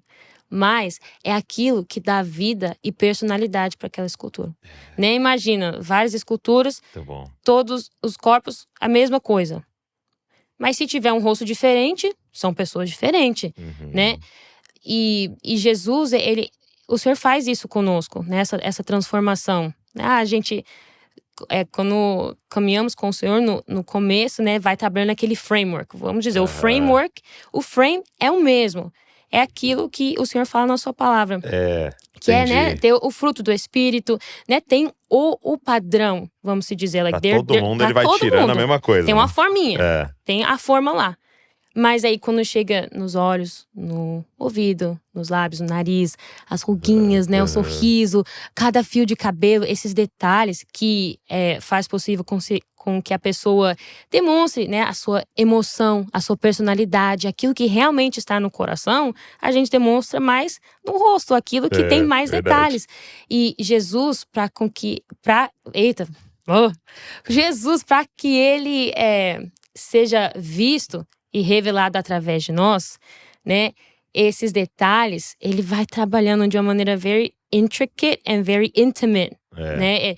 mas é aquilo que dá vida e personalidade para aquela escultura. Né? Imagina, várias esculturas, todos os corpos, a mesma coisa. Mas se tiver um rosto diferente, são pessoas diferentes, né? E Jesus, o Senhor faz isso conosco, né? Essa transformação. A gente, quando caminhamos com o Senhor, no começo, né? Vai trabalhando aquele framework. Vamos dizer, o frame é o mesmo. É aquilo que o Senhor fala na sua palavra. Que né, ter o fruto do Espírito, né? Tem o padrão, vamos se dizer. Pra todo mundo ele vai tirando a mesma coisa. Tem uma forminha, tem a forma lá. Mas aí quando chega nos olhos, no ouvido, nos lábios, no nariz, as ruguinhas, né? O sorriso, cada fio de cabelo, esses detalhes que faz possível com que a pessoa demonstre, né, a sua emoção, a sua personalidade, aquilo que realmente está no coração, a gente demonstra mais no rosto, aquilo que tem mais detalhes. E Jesus, Jesus, para que ele seja visto e revelado através de nós, né, esses detalhes, ele vai trabalhando de uma maneira very intricate and very intimate, né,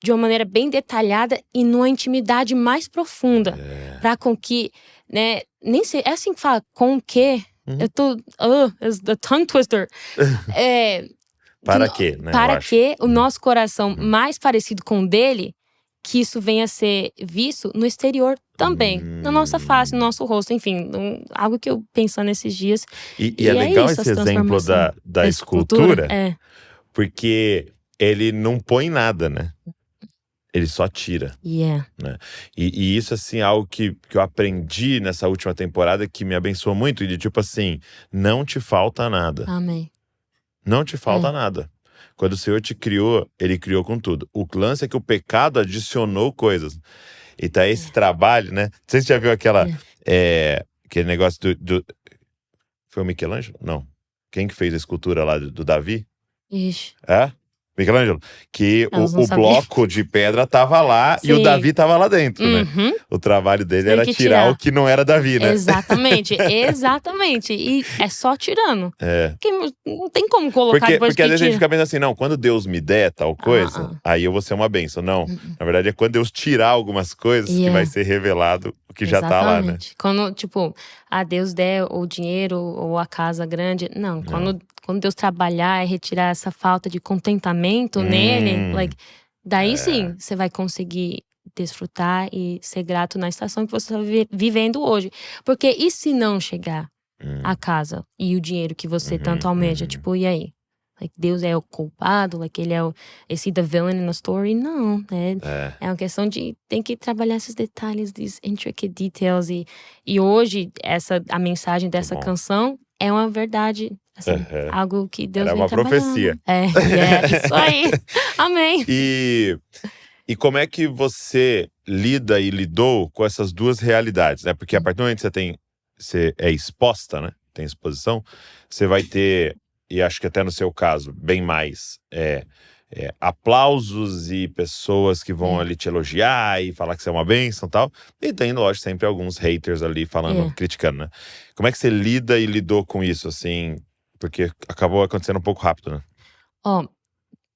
de uma maneira bem detalhada e numa intimidade mais profunda, para com que, né, nem sei, é assim que fala, com que, eu tô, the tongue twister, para que, né? Para que o nosso coração mais parecido com o dele, que isso venha a ser visto no exterior também, na nossa face, no nosso rosto, enfim, algo que eu pensando nesses dias. E é legal isso, esse exemplo da escultura, porque ele não põe nada, né? Ele só tira. Né? E isso, assim, é algo que eu aprendi nessa última temporada que me abençoou muito. E de tipo assim, não te falta nada. Amém. Não te falta nada. Quando o Senhor te criou, Ele criou com tudo. O lance é que o pecado adicionou coisas. E tá esse trabalho, né? Não sei se você já viu aquele negócio do... Foi o Michelangelo? Não. Quem que fez a escultura lá do Davi? Ixi. Michelangelo, que o bloco de pedra tava lá e o Davi tava lá dentro, né? O trabalho dele era tirar o que não era Davi, né? Exatamente, exatamente. E é só tirando. Porque não tem como colocar depois porque às vezes a gente fica pensando assim, não, quando Deus me der tal coisa, aí eu vou ser uma bênção. Não, na verdade é quando Deus tirar algumas coisas que vai ser revelado o que já tá lá, né? Quando, tipo, Deus der o dinheiro ou a casa grande. Não, quando Deus trabalhar e retirar essa falta de contentamento nele, daí sim, você vai conseguir desfrutar e ser grato na estação que você está vivendo hoje. Porque e se não chegar a casa e o dinheiro que você tanto almeja? Tipo, e aí? Deus é o culpado? Ele é esse the villain in the story? Não, né? É uma questão de tem que trabalhar esses detalhes, these intricate details. E hoje, a mensagem dessa canção é uma verdade, assim, algo que Deus vem trabalhando. Era uma profecia. Isso aí. Amém. E como é que você lida e lidou com essas duas realidades, né? Porque a partir do momento que você é exposta, né? Tem exposição, você vai ter, e acho que até no seu caso, bem mais aplausos e pessoas que vão ali te elogiar e falar que você é uma bênção e tal. E tem, lógico, sempre alguns haters ali falando, criticando, né? Como é que você lida e lidou com isso, assim? Porque acabou acontecendo um pouco rápido, né?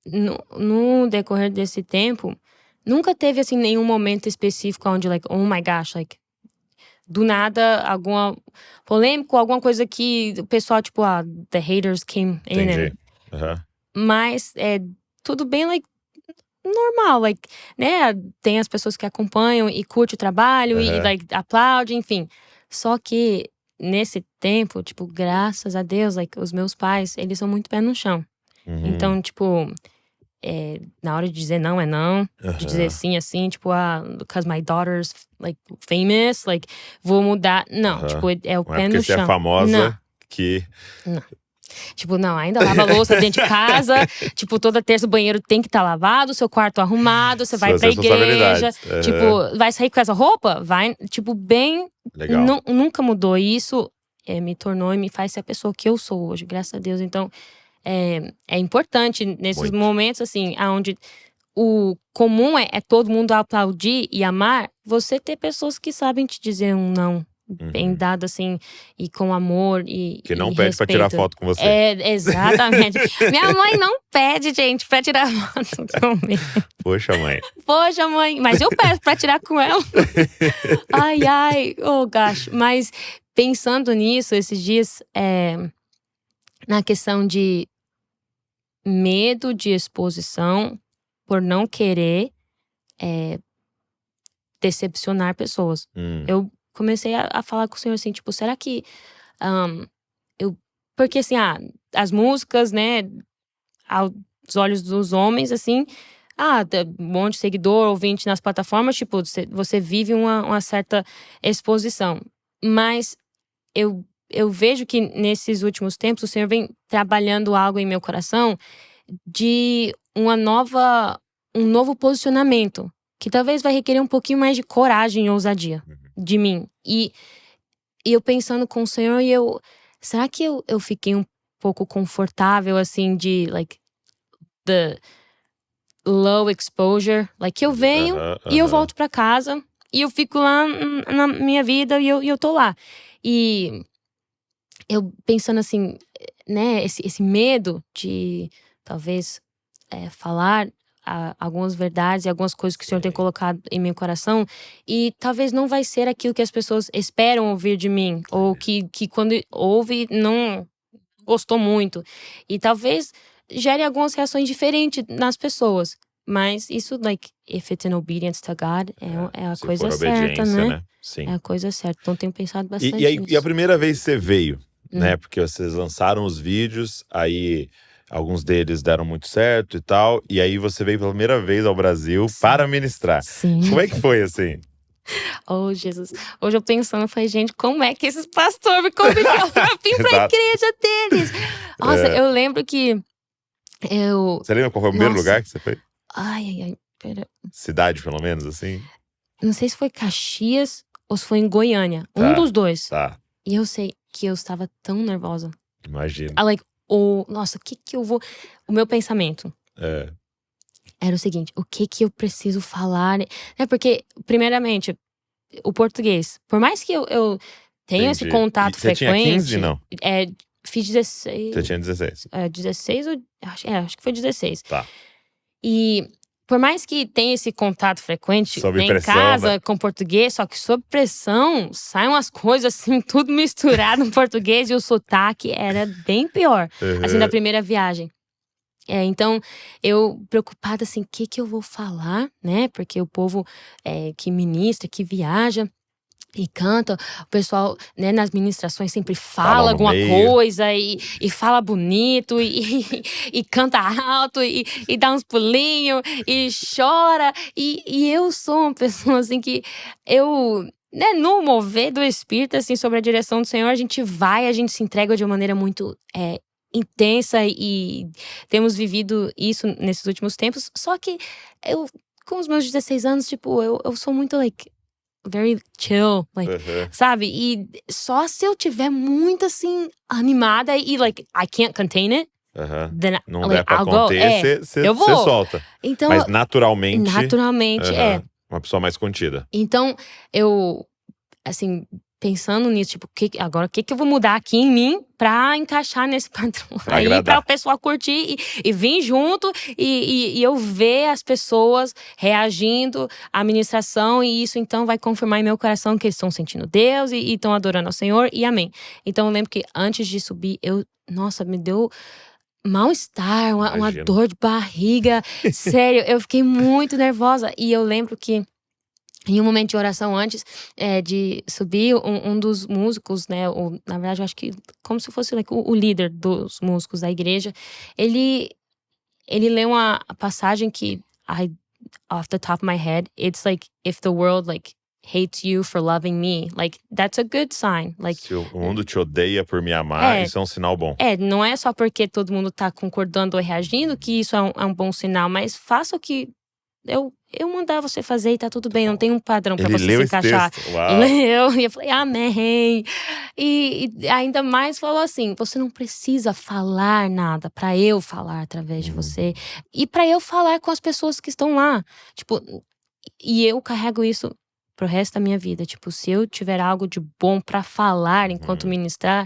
No decorrer desse tempo, nunca teve, assim, nenhum momento específico onde, like, oh my gosh, like, do nada, alguma polêmica, alguma coisa que o pessoal, tipo, the haters came in. Entendi. Mas tudo bem, like, normal, like, né? Tem as pessoas que acompanham e curtem o trabalho e, like, aplaudem, enfim. Só que nesse tempo, tipo, graças a Deus, like, os meus pais, eles são muito pé no chão. Então, tipo, na hora de dizer não é não, de dizer sim é sim, tipo, because my daughter's, like, famous, like, vou mudar. Não, tipo, é o pé no chão. Não é porque você é famosa que... Não. Tipo, não, ainda lava a louça dentro de casa. Tipo, toda terça o banheiro tem que estar lavado, seu quarto arrumado, você vai pra igreja. Tipo, vai sair com essa roupa? Vai, tipo, bem… Legal. Nunca mudou isso. Me tornou e me faz ser a pessoa que eu sou hoje, graças a Deus. Então, é importante nesses momentos, assim, onde o comum é todo mundo aplaudir e amar, você ter pessoas que sabem te dizer um não. Bem dado, assim, e com amor e que não e pede respeito. pra tirar foto com você. Exatamente. Minha mãe não pede, gente, pra tirar foto comigo. Poxa, mãe. Poxa, mãe. Mas eu peço pra tirar com ela. Ai, oh gosh. Mas pensando nisso, esses dias, na questão de medo de exposição por não querer decepcionar pessoas. Eu comecei a falar com o Senhor assim, tipo, será que porque assim, as músicas, né, aos olhos dos homens, assim, um monte de seguidor, ouvinte nas plataformas, tipo, você vive uma certa exposição. Mas eu vejo que nesses últimos tempos o Senhor vem trabalhando algo em meu coração de um novo posicionamento, que talvez vai requerer um pouquinho mais de coragem e ousadia de mim. E eu pensando com o Senhor, será que eu fiquei um pouco confortável, assim, de, like, the low exposure? Like, eu venho e eu volto pra casa e eu fico lá na minha vida e eu tô lá. E eu pensando assim, né, esse medo de talvez falar algumas verdades e algumas coisas que o Senhor tem colocado em meu coração e talvez não vai ser aquilo que as pessoas esperam ouvir de mim ou que quando ouve não gostou muito e talvez gere algumas reações diferentes nas pessoas, mas isso, like, if it's in obedience to God, é a coisa certa, né? Sim. É a coisa certa, então tenho pensado bastante nisso. E a primeira vez que você veio, né, porque vocês lançaram os vídeos, aí alguns deles deram muito certo e tal. E aí você veio pela primeira vez ao Brasil para ministrar. Sim. Como é que foi, assim? Oh, Jesus. Hoje eu pensando, eu falei, gente, como é que esses pastores me convidaram pra vir pra igreja deles? Nossa, eu lembro que Você lembra qual foi o primeiro lugar que você foi? Ai, pera. Cidade, pelo menos, assim? Não sei se foi Caxias ou se foi em Goiânia. Um dos dois. Tá. E eu sei que eu estava tão nervosa. Imagino. Nossa, o que eu vou… O meu pensamento era o seguinte, o que eu preciso falar? Porque, primeiramente, o português, por mais que eu tenha esse contato frequente… Você tinha 15, não? Fiz 16… Você tinha 16. 16 ou… acho que foi 16. Tá. E por mais que tenha esse contato frequente em casa com português, só que sob pressão saem umas coisas assim, tudo misturado no português e o sotaque era bem pior, assim, da primeira viagem. Então, eu preocupada assim, o que eu vou falar, né? Porque o povo que ministra, que viaja e canta, o pessoal, né, nas ministrações sempre fala alguma coisa e fala bonito e canta alto e dá uns pulinhos e chora e eu sou uma pessoa assim que né, no mover do Espírito, assim, sobre a direção do Senhor, a gente se entrega de uma maneira muito intensa e temos vivido isso nesses últimos tempos, só que eu, com os meus 16 anos, tipo, eu sou muito, like, very chill, like, sabe? E só se eu tiver muito, assim, animada e, like, I can't contain it, then, Não like, der pra I'll go. conter, você eu vou. solta. Então, Mas naturalmente, uma pessoa mais contida. Então, eu, assim, pensando nisso, tipo, agora o que eu vou mudar aqui em mim pra encaixar nesse padrão Pra aí, agradar. pra o pessoal curtir e vir junto e eu ver as pessoas reagindo à ministração, e isso então vai confirmar em meu coração que eles estão sentindo Deus e estão adorando ao Senhor, e amém. Então eu lembro que antes de subir, nossa, me deu mal-estar, uma Imagino. dor de barriga. Sério, eu fiquei muito nervosa. E eu lembro que em um momento de oração antes de subir, um dos músicos, né? Na verdade, eu acho que como se fosse like, o líder dos músicos da igreja, ele leu uma passagem que off the top of my head, it's like, if the world like hates you for loving me, like that's a good sign. Like, se o mundo te odeia por me amar, isso é um sinal bom. Não é só porque todo mundo tá concordando ou reagindo que isso é um bom sinal, mas faça o que eu mandar você fazer e tá tudo bem, não tem um padrão pra você se encaixar. Leu, e eu falei, amém. E ainda mais falou assim, você não precisa falar nada pra eu falar através de você. E pra eu falar com as pessoas que estão lá. Tipo, e eu carrego isso pro resto da minha vida. Tipo, se eu tiver algo de bom pra falar enquanto ministrar,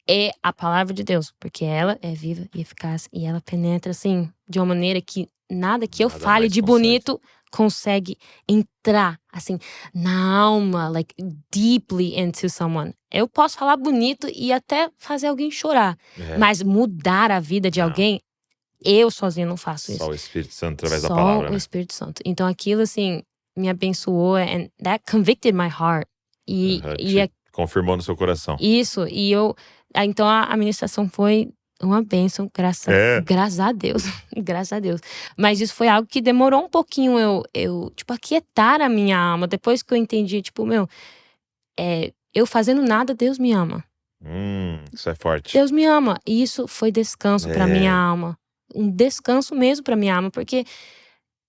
é a palavra de Deus. Porque ela é viva e eficaz. E ela penetra, assim, de uma maneira que nada que eu fale de bonito consegue entrar, assim, na alma, like, deeply into someone. Eu posso falar bonito e até fazer alguém chorar. Mas mudar a vida de alguém, eu sozinha não faço isso. Só o Espírito Santo através da palavra, Só o Espírito Santo. Então aquilo, assim, me abençoou. And that convicted my heart. E confirmou no seu coração. Isso. E então a ministração foi uma bênção, graças a Deus. Graças a Deus. Mas isso foi algo que demorou um pouquinho eu tipo, aquietar a minha alma. Depois que eu entendi, tipo, eu fazendo nada, Deus me ama. Isso é forte. Deus me ama. E isso foi descanso pra minha alma. Um descanso mesmo pra minha alma. Porque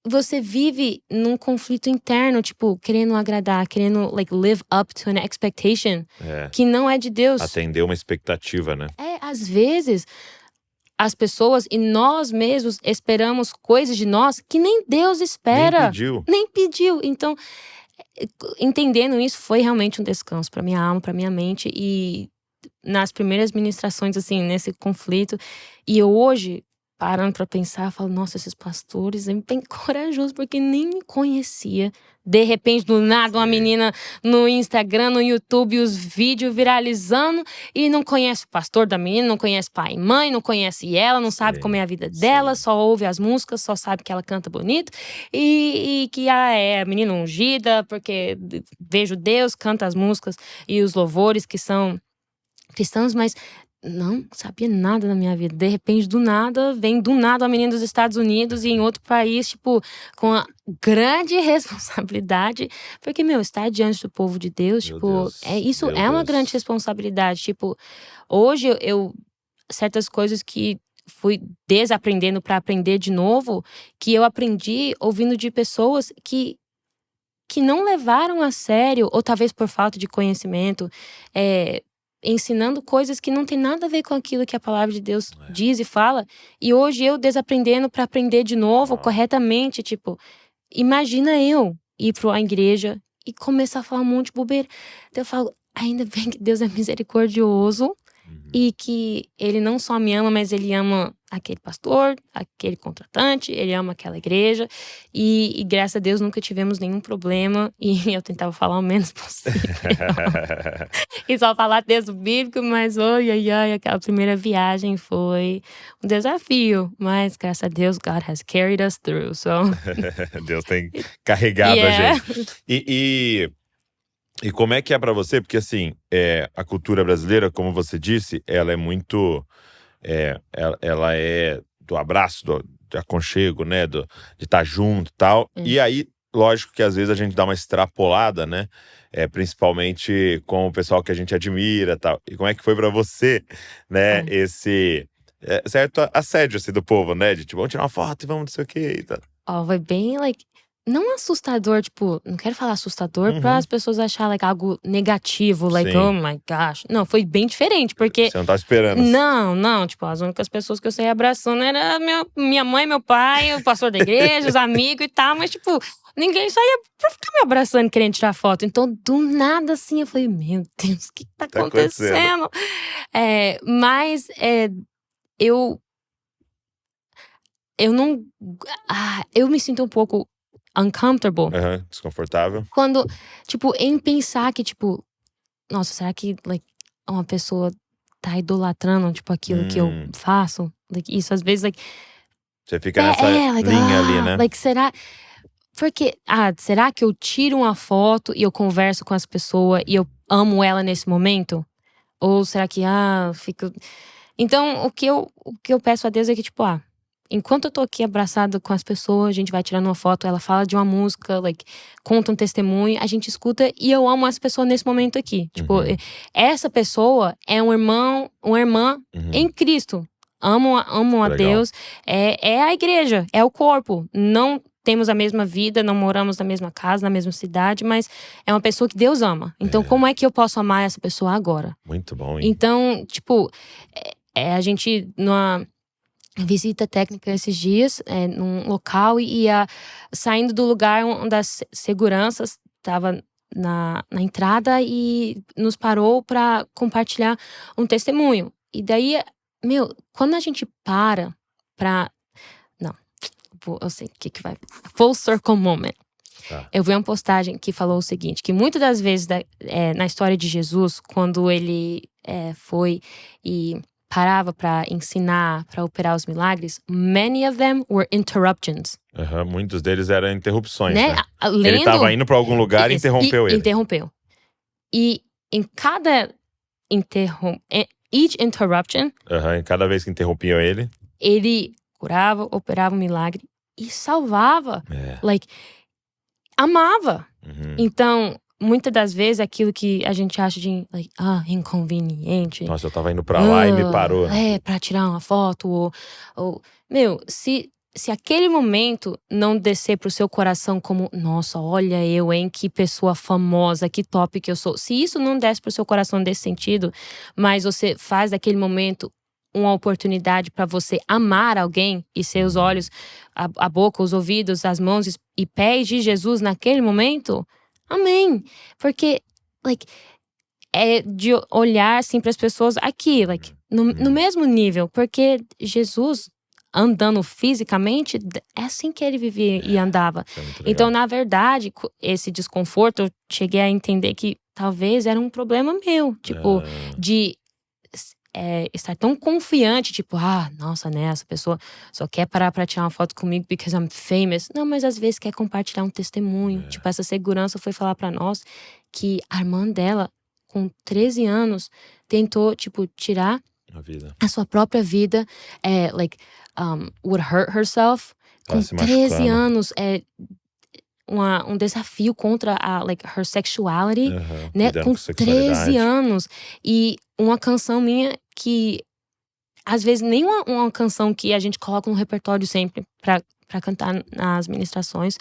você vive num conflito interno, tipo, querendo agradar, querendo, like, live up to an expectation que não é de Deus. Atender uma expectativa, né? Às vezes, as pessoas e nós mesmos esperamos coisas de nós que nem Deus espera. Nem pediu. Então, entendendo isso, foi realmente um descanso pra minha alma, pra minha mente. E nas primeiras ministrações, assim, nesse conflito. E eu hoje, parando pra pensar, eu falo, nossa, esses pastores são bem corajosos, porque nem me conhecia. De repente, do nada, uma menina no Instagram, no YouTube, os vídeos viralizando, e não conhece o pastor da menina, não conhece pai e mãe, não conhece ela, não sabe como é a vida dela, só ouve as músicas, só sabe que ela canta bonito, e que é a menina ungida, porque vejo Deus, canta as músicas e os louvores que são cristãos, mas não sabia nada da minha vida. De repente, do nada, vem do nada uma menina dos Estados Unidos e em outro país, tipo, com a grande responsabilidade. Porque, estar diante do povo de Deus, tipo, isso é uma grande responsabilidade. Tipo, hoje certas coisas que fui desaprendendo pra aprender de novo, que eu aprendi ouvindo de pessoas que não levaram a sério, ou talvez por falta de conhecimento, ensinando coisas que não tem nada a ver com aquilo que a palavra de Deus diz e fala. E hoje eu desaprendendo pra aprender de novo, corretamente. Tipo, imagina eu ir pra igreja e começar a falar um monte de bobeira. Então eu falo, ainda bem que Deus é misericordioso. E que ele não só me ama, mas ele ama aquele pastor, aquele contratante, ele ama aquela igreja. E graças a Deus nunca tivemos nenhum problema. E eu tentava falar o menos possível. E só falar texto bíblico, mas aquela primeira viagem foi um desafio. Mas graças a Deus, God has carried us through. So. Deus tem carregado a gente. E como é que é pra você? Porque assim, a cultura brasileira, como você disse, ela é muito… ela é do abraço, do aconchego, né? De estar junto e tal. E aí, lógico que às vezes a gente dá uma extrapolada, né? Principalmente com o pessoal que a gente admira e tal. E como é que foi pra você, né? Esse certo assédio assim, do povo, né? De tipo, vamos tirar uma foto e vamos não sei o quê e tal. Foi bem, like… não assustador, tipo, não quero falar assustador Uhum. para as pessoas acharem like, algo negativo, like, Sim. oh my gosh. Não, foi bem diferente, porque. Você não tá esperando. Não, tipo, as únicas pessoas que eu saí abraçando era minha mãe, meu pai, o pastor da igreja, os amigos e tal, mas, tipo, ninguém saía pra ficar me abraçando querendo tirar foto. Então, do nada, assim, eu falei, meu Deus, o que tá acontecendo? Mas eu não. Eu me sinto um pouco uncomfortable Desconfortável. quando, tipo, em pensar que, tipo, nossa, será que like, uma pessoa tá idolatrando, tipo, aquilo que eu faço? Like, isso às vezes, like. Você fica nessa linha ali, né? Like, será. Porque, será que eu tiro uma foto e eu converso com as pessoas e eu amo ela nesse momento? Ou será que, eu fico. Então, o que eu peço a Deus é que, tipo, enquanto eu tô aqui abraçado com as pessoas, a gente vai tirando uma foto, ela fala de uma música, like, conta um testemunho, a gente escuta e eu amo essa pessoa nesse momento aqui. Tipo, essa pessoa é um irmão, uma irmã em Cristo. Amo a Deus. É a igreja, é o corpo. Não temos a mesma vida, não moramos na mesma casa, na mesma cidade, mas é uma pessoa que Deus ama. Então, como é que eu posso amar essa pessoa agora? Muito bom, hein? Então, tipo, a gente, numa visita técnica esses dias, num local, e saindo do lugar, uma das seguranças estava na entrada e nos parou para compartilhar um testemunho. E daí, quando a gente para pra. Não, eu sei o que vai. Full circle moment. Eu vi uma postagem que falou o seguinte, que muitas das vezes na história de Jesus, quando ele foi e parava para ensinar, para operar os milagres, many of them were interruptions. Muitos deles eram interrupções, né? Lendo, ele estava indo para algum lugar e interrompeu ele. Interrompeu. E em cada each interruption, em cada vez que interrompiam ele curava, operava um milagre e salvava. Like, amava. Então, muitas das vezes, aquilo que a gente acha de like, inconveniente. Nossa, eu tava indo pra lá e me parou. Pra tirar uma foto. Ou se aquele momento não descer pro seu coração como, nossa, olha eu, hein, que pessoa famosa, que top que eu sou. Se isso não desce pro seu coração desse sentido, mas você faz daquele momento uma oportunidade para você amar alguém e seus olhos, a boca, os ouvidos, as mãos e pés de Jesus naquele momento, amém. Porque, like, é de olhar assim para as pessoas aqui, like, no mesmo nível, porque Jesus andando fisicamente, é assim que ele vivia e andava. Então, na verdade, esse desconforto, eu cheguei a entender que talvez era um problema meu, tipo, de estar tão confiante, tipo, nossa, né, essa pessoa só quer parar pra tirar uma foto comigo because I'm famous. Não, mas às vezes quer compartilhar um testemunho. Tipo, essa segurança foi falar pra nós que a irmã dela, com 13 anos, tentou, tipo, tirar a sua própria vida, would hurt herself. Com 13 anos, um desafio contra her sexuality, né? Com 13 anos. E uma canção minha que, às vezes, nem uma canção que a gente coloca no repertório sempre pra cantar nas ministrações,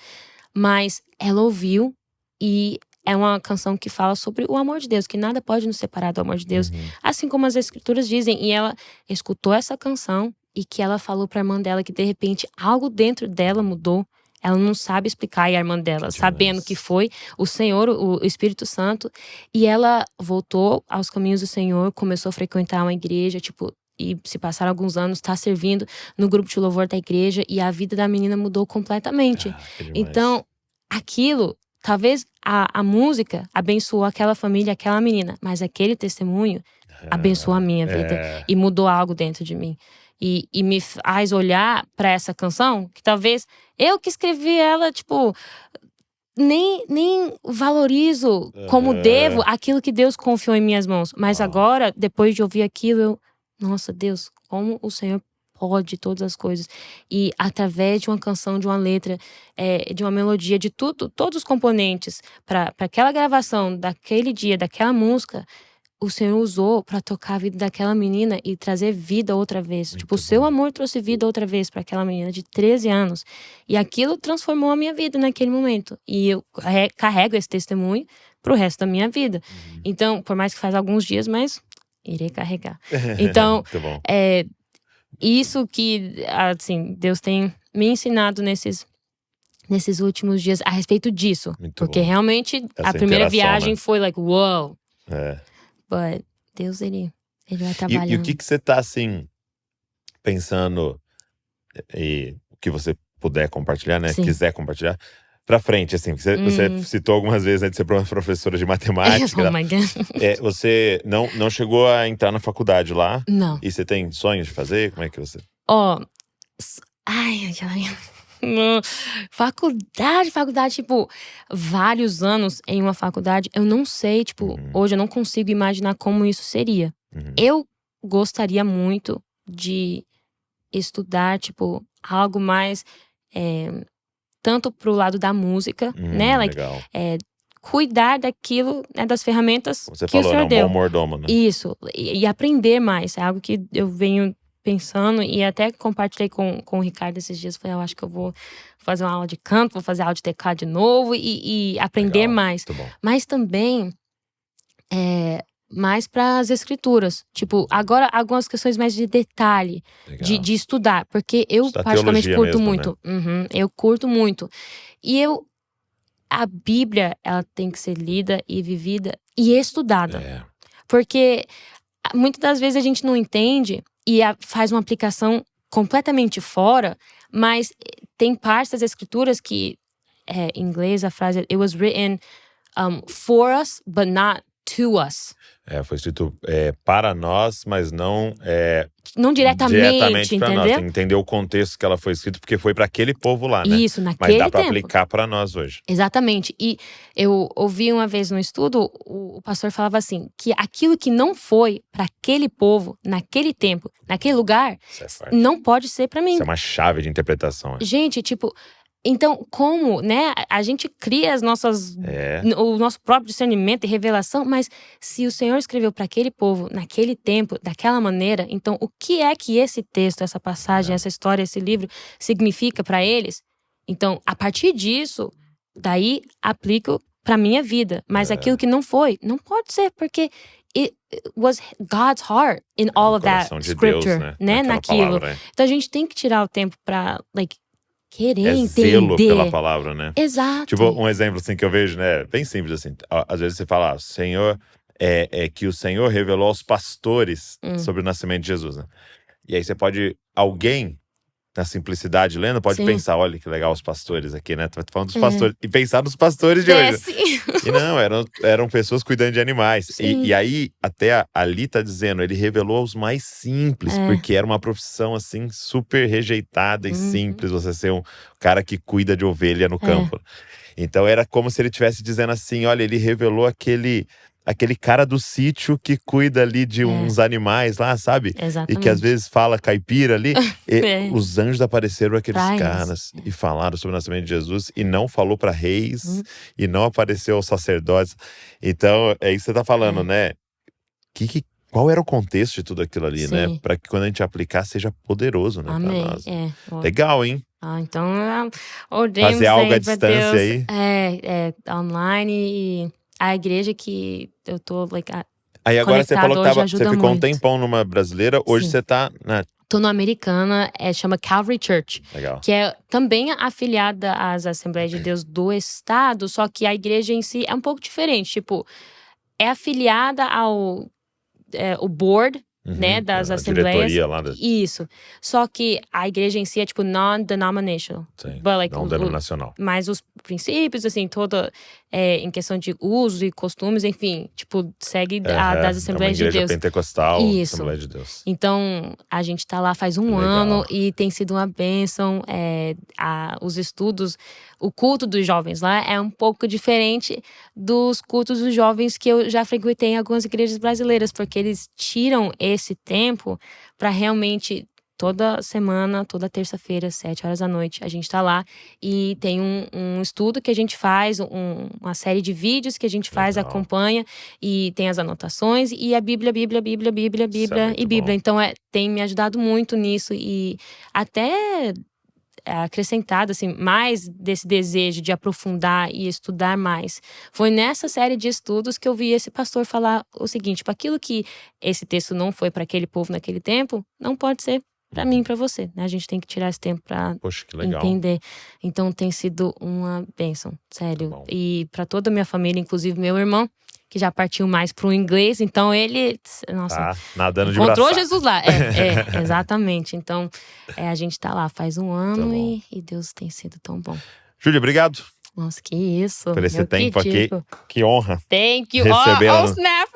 mas ela ouviu e é uma canção que fala sobre o amor de Deus, que nada pode nos separar do amor de Deus, assim como as escrituras dizem. E ela escutou essa canção e que ela falou pra irmã dela que, de repente, algo dentro dela mudou. Ela não sabe explicar, e a irmã dela, sabendo que foi o Senhor, o Espírito Santo. E ela voltou aos caminhos do Senhor, começou a frequentar uma igreja, tipo, e se passaram alguns anos, tá servindo no grupo de louvor da igreja, e a vida da menina mudou completamente. Então, aquilo, talvez a música abençoou aquela família, aquela menina, mas aquele testemunho abençoou a minha vida e mudou algo dentro de mim. E me faz olhar pra essa canção, que talvez eu que escrevi ela, tipo, nem valorizo como devo aquilo que Deus confiou em minhas mãos. Mas agora, depois de ouvir aquilo, nossa, Deus, como o Senhor pode todas as coisas. E através de uma canção, de uma letra, de uma melodia, de tudo, todos os componentes, para aquela gravação daquele dia, daquela música, o Senhor usou pra tocar a vida daquela menina e trazer vida outra vez. Muito Tipo, o seu bom. amor trouxe vida outra vez pra aquela menina de 13 anos. E aquilo transformou a minha vida naquele momento. E eu carrego esse testemunho pro resto da minha vida. Então, por mais que faz alguns dias, mas irei carregar. Então, Muito bom. isso que, assim, Deus tem me ensinado nesses últimos dias a respeito disso. Muito Porque bom. realmente Essa a primeira interação, viagem né? foi like, wow. É. But Deus, ele vai E trabalhando. o que você tá, assim, pensando, e o que você puder compartilhar, né? Sim. Quiser compartilhar, pra frente, assim. Você citou algumas vezes, né, de ser professora de matemática. Oh my God. Você não chegou a entrar na faculdade lá? Não. E você tem sonhos de fazer? Como é que você… Ai. Faculdade, tipo, vários anos em uma faculdade, eu não sei, tipo, hoje eu não consigo imaginar como isso seria. Eu gostaria muito de estudar, tipo, algo mais, tanto pro lado da música, né? Like, Legal. cuidar daquilo, né, das ferramentas Você que falou, o Senhor né? Um deu. bom mordomo, né? Isso, e aprender mais. É algo que eu venho pensando e até compartilhei com o Ricardo esses dias. Falei, eu acho que eu vou fazer uma aula de canto, vou fazer aula de teclado de novo e aprender Legal, mais. muito bom. Mas também, mais para as escrituras. Tipo, agora algumas questões mais de detalhe, Legal. de estudar. Porque eu Estudar particularmente teologia curto mesmo, muito. Eu curto muito. E a Bíblia, ela tem que ser lida e vivida e estudada. Porque muitas das vezes a gente não entende e faz uma aplicação completamente fora, mas tem partes das escrituras que, em inglês a frase it was written for us, but not to us. Foi escrito para nós, mas não Não diretamente, para nós. entendeu? Tem que entender o contexto que ela foi escrita, porque foi para aquele povo lá, né? Isso, Mas naquele dá para tempo. aplicar para nós hoje. Exatamente. E eu ouvi uma vez no estudo, o pastor falava assim, que aquilo que não foi para aquele povo, naquele tempo, naquele lugar, Isso é forte. não pode ser para mim. Isso é uma chave de interpretação. Gente, tipo, então como, né, a gente cria as nossas, o nosso próprio discernimento e revelação, mas se o Senhor escreveu para aquele povo, naquele tempo, daquela maneira, então o que é que esse texto, essa passagem, essa história, esse livro significa para eles? Então, a partir disso, daí aplico para minha vida, mas aquilo que não foi, não pode ser, porque it was God's heart in all of that Coração de scripture, Deus, né, Naquela naquilo. palavra, Então a gente tem que tirar o tempo pra, like, querer entender. zelo pela palavra, né? Exato. Tipo, um exemplo assim que eu vejo, né? Bem simples assim. Às vezes você fala, Senhor, que o Senhor revelou aos pastores sobre o nascimento de Jesus, né? E aí você pode, alguém na simplicidade lendo, pode pensar, olha que legal os pastores aqui, né? Tô falando dos pastores. E pensar nos pastores de hoje. Sim. E não, eram pessoas cuidando de animais. E aí, até ali tá dizendo, ele revelou aos mais simples, porque era uma profissão, assim, super rejeitada e simples, você ser um cara que cuida de ovelha no campo. Então era como se ele estivesse dizendo assim, olha, ele revelou aquele cara do sítio que cuida ali de uns animais lá, sabe? Exatamente. E que às vezes fala caipira ali. Os anjos apareceram aqueles caras e falaram sobre o nascimento de Jesus e não falou para reis e não apareceu aos sacerdotes. Então, é isso que você tá falando, né? Qual era o contexto de tudo aquilo ali, né? Para que quando a gente aplicar seja poderoso, né? Amém. Pra nós. Legal, hein? Então, oremos fazer algo à pra distância Deus, aí. Online e a igreja que eu tô, like, aí agora você falou que você ficou muito. um tempão numa brasileira, hoje você tá na… Tô numa americana, chama Calvary Church. Legal. Que é também afiliada às Assembleias de Deus do estado, só que a igreja em si é um pouco diferente. Tipo, é afiliada ao o board, né, das assembleias. Diretoria lá. Isso. Só que a igreja em si é tipo non-denominational. Sim, like, não denominacional. Mas os princípios, assim, toda em questão de uso e costumes, enfim, tipo, segue das Assembleias de Deus. É uma igreja pentecostal, Isso. Assembleia de Deus. Então, a gente tá lá faz um ano e tem sido uma bênção. Os estudos, o culto dos jovens lá é um pouco diferente dos cultos dos jovens que eu já frequentei em algumas igrejas brasileiras, porque eles tiram esse tempo para realmente toda semana, toda terça-feira, 7 horas da noite, a gente tá lá. E tem um estudo que a gente faz, uma série de vídeos que a gente faz, Legal. acompanha. E tem as anotações e a Bíblia Isso é muito e Bíblia. bom. Então tem me ajudado muito nisso. E até acrescentado assim, mais desse desejo de aprofundar e estudar mais. Foi nessa série de estudos que eu vi esse pastor falar o seguinte: tipo, aquilo que esse texto não foi para aquele povo naquele tempo, não pode ser para mim e para você, né? A gente tem que tirar esse tempo para Poxa, que legal. entender. Então tem sido uma bênção, sério. Tá bom. E para toda a minha família, inclusive meu irmão, que já partiu mais pro inglês, então ele, nossa, Tá nadando de encontrou braçada. Jesus lá. Exatamente. Então, a gente tá lá faz um ano bom. e Deus tem sido tão bom. Júlia, obrigado Nossa, que isso. por esse meu tempo aqui. critico. Que honra. Thank you. Recebê-la no- Snap.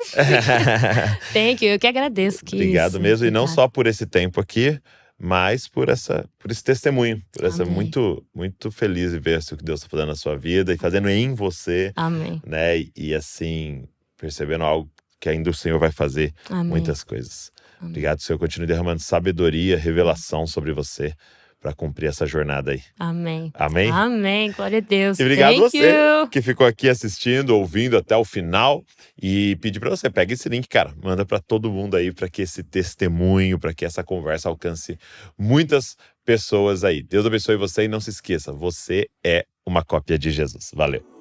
Thank you. Eu que agradeço. Que Obrigado isso, mesmo. E não obrigada. só por esse tempo aqui, mas por esse testemunho. Por essa Amém. muito, muito feliz de ver o que Deus está fazendo na sua vida e fazendo em você, Amém. né? E assim, percebendo algo que ainda o Senhor vai fazer Amém. muitas coisas. Amém. Obrigado, Senhor. Continue derramando sabedoria, revelação sobre você para cumprir essa jornada aí. Amém. Amém? Amém. Glória a Deus. E obrigado Thank você you. que ficou aqui assistindo, ouvindo até o final. E pedir para você, pega esse link, cara, manda para todo mundo aí, para que esse testemunho, para que essa conversa alcance muitas pessoas aí. Deus abençoe você e não se esqueça, você é uma cópia de Jesus. Valeu.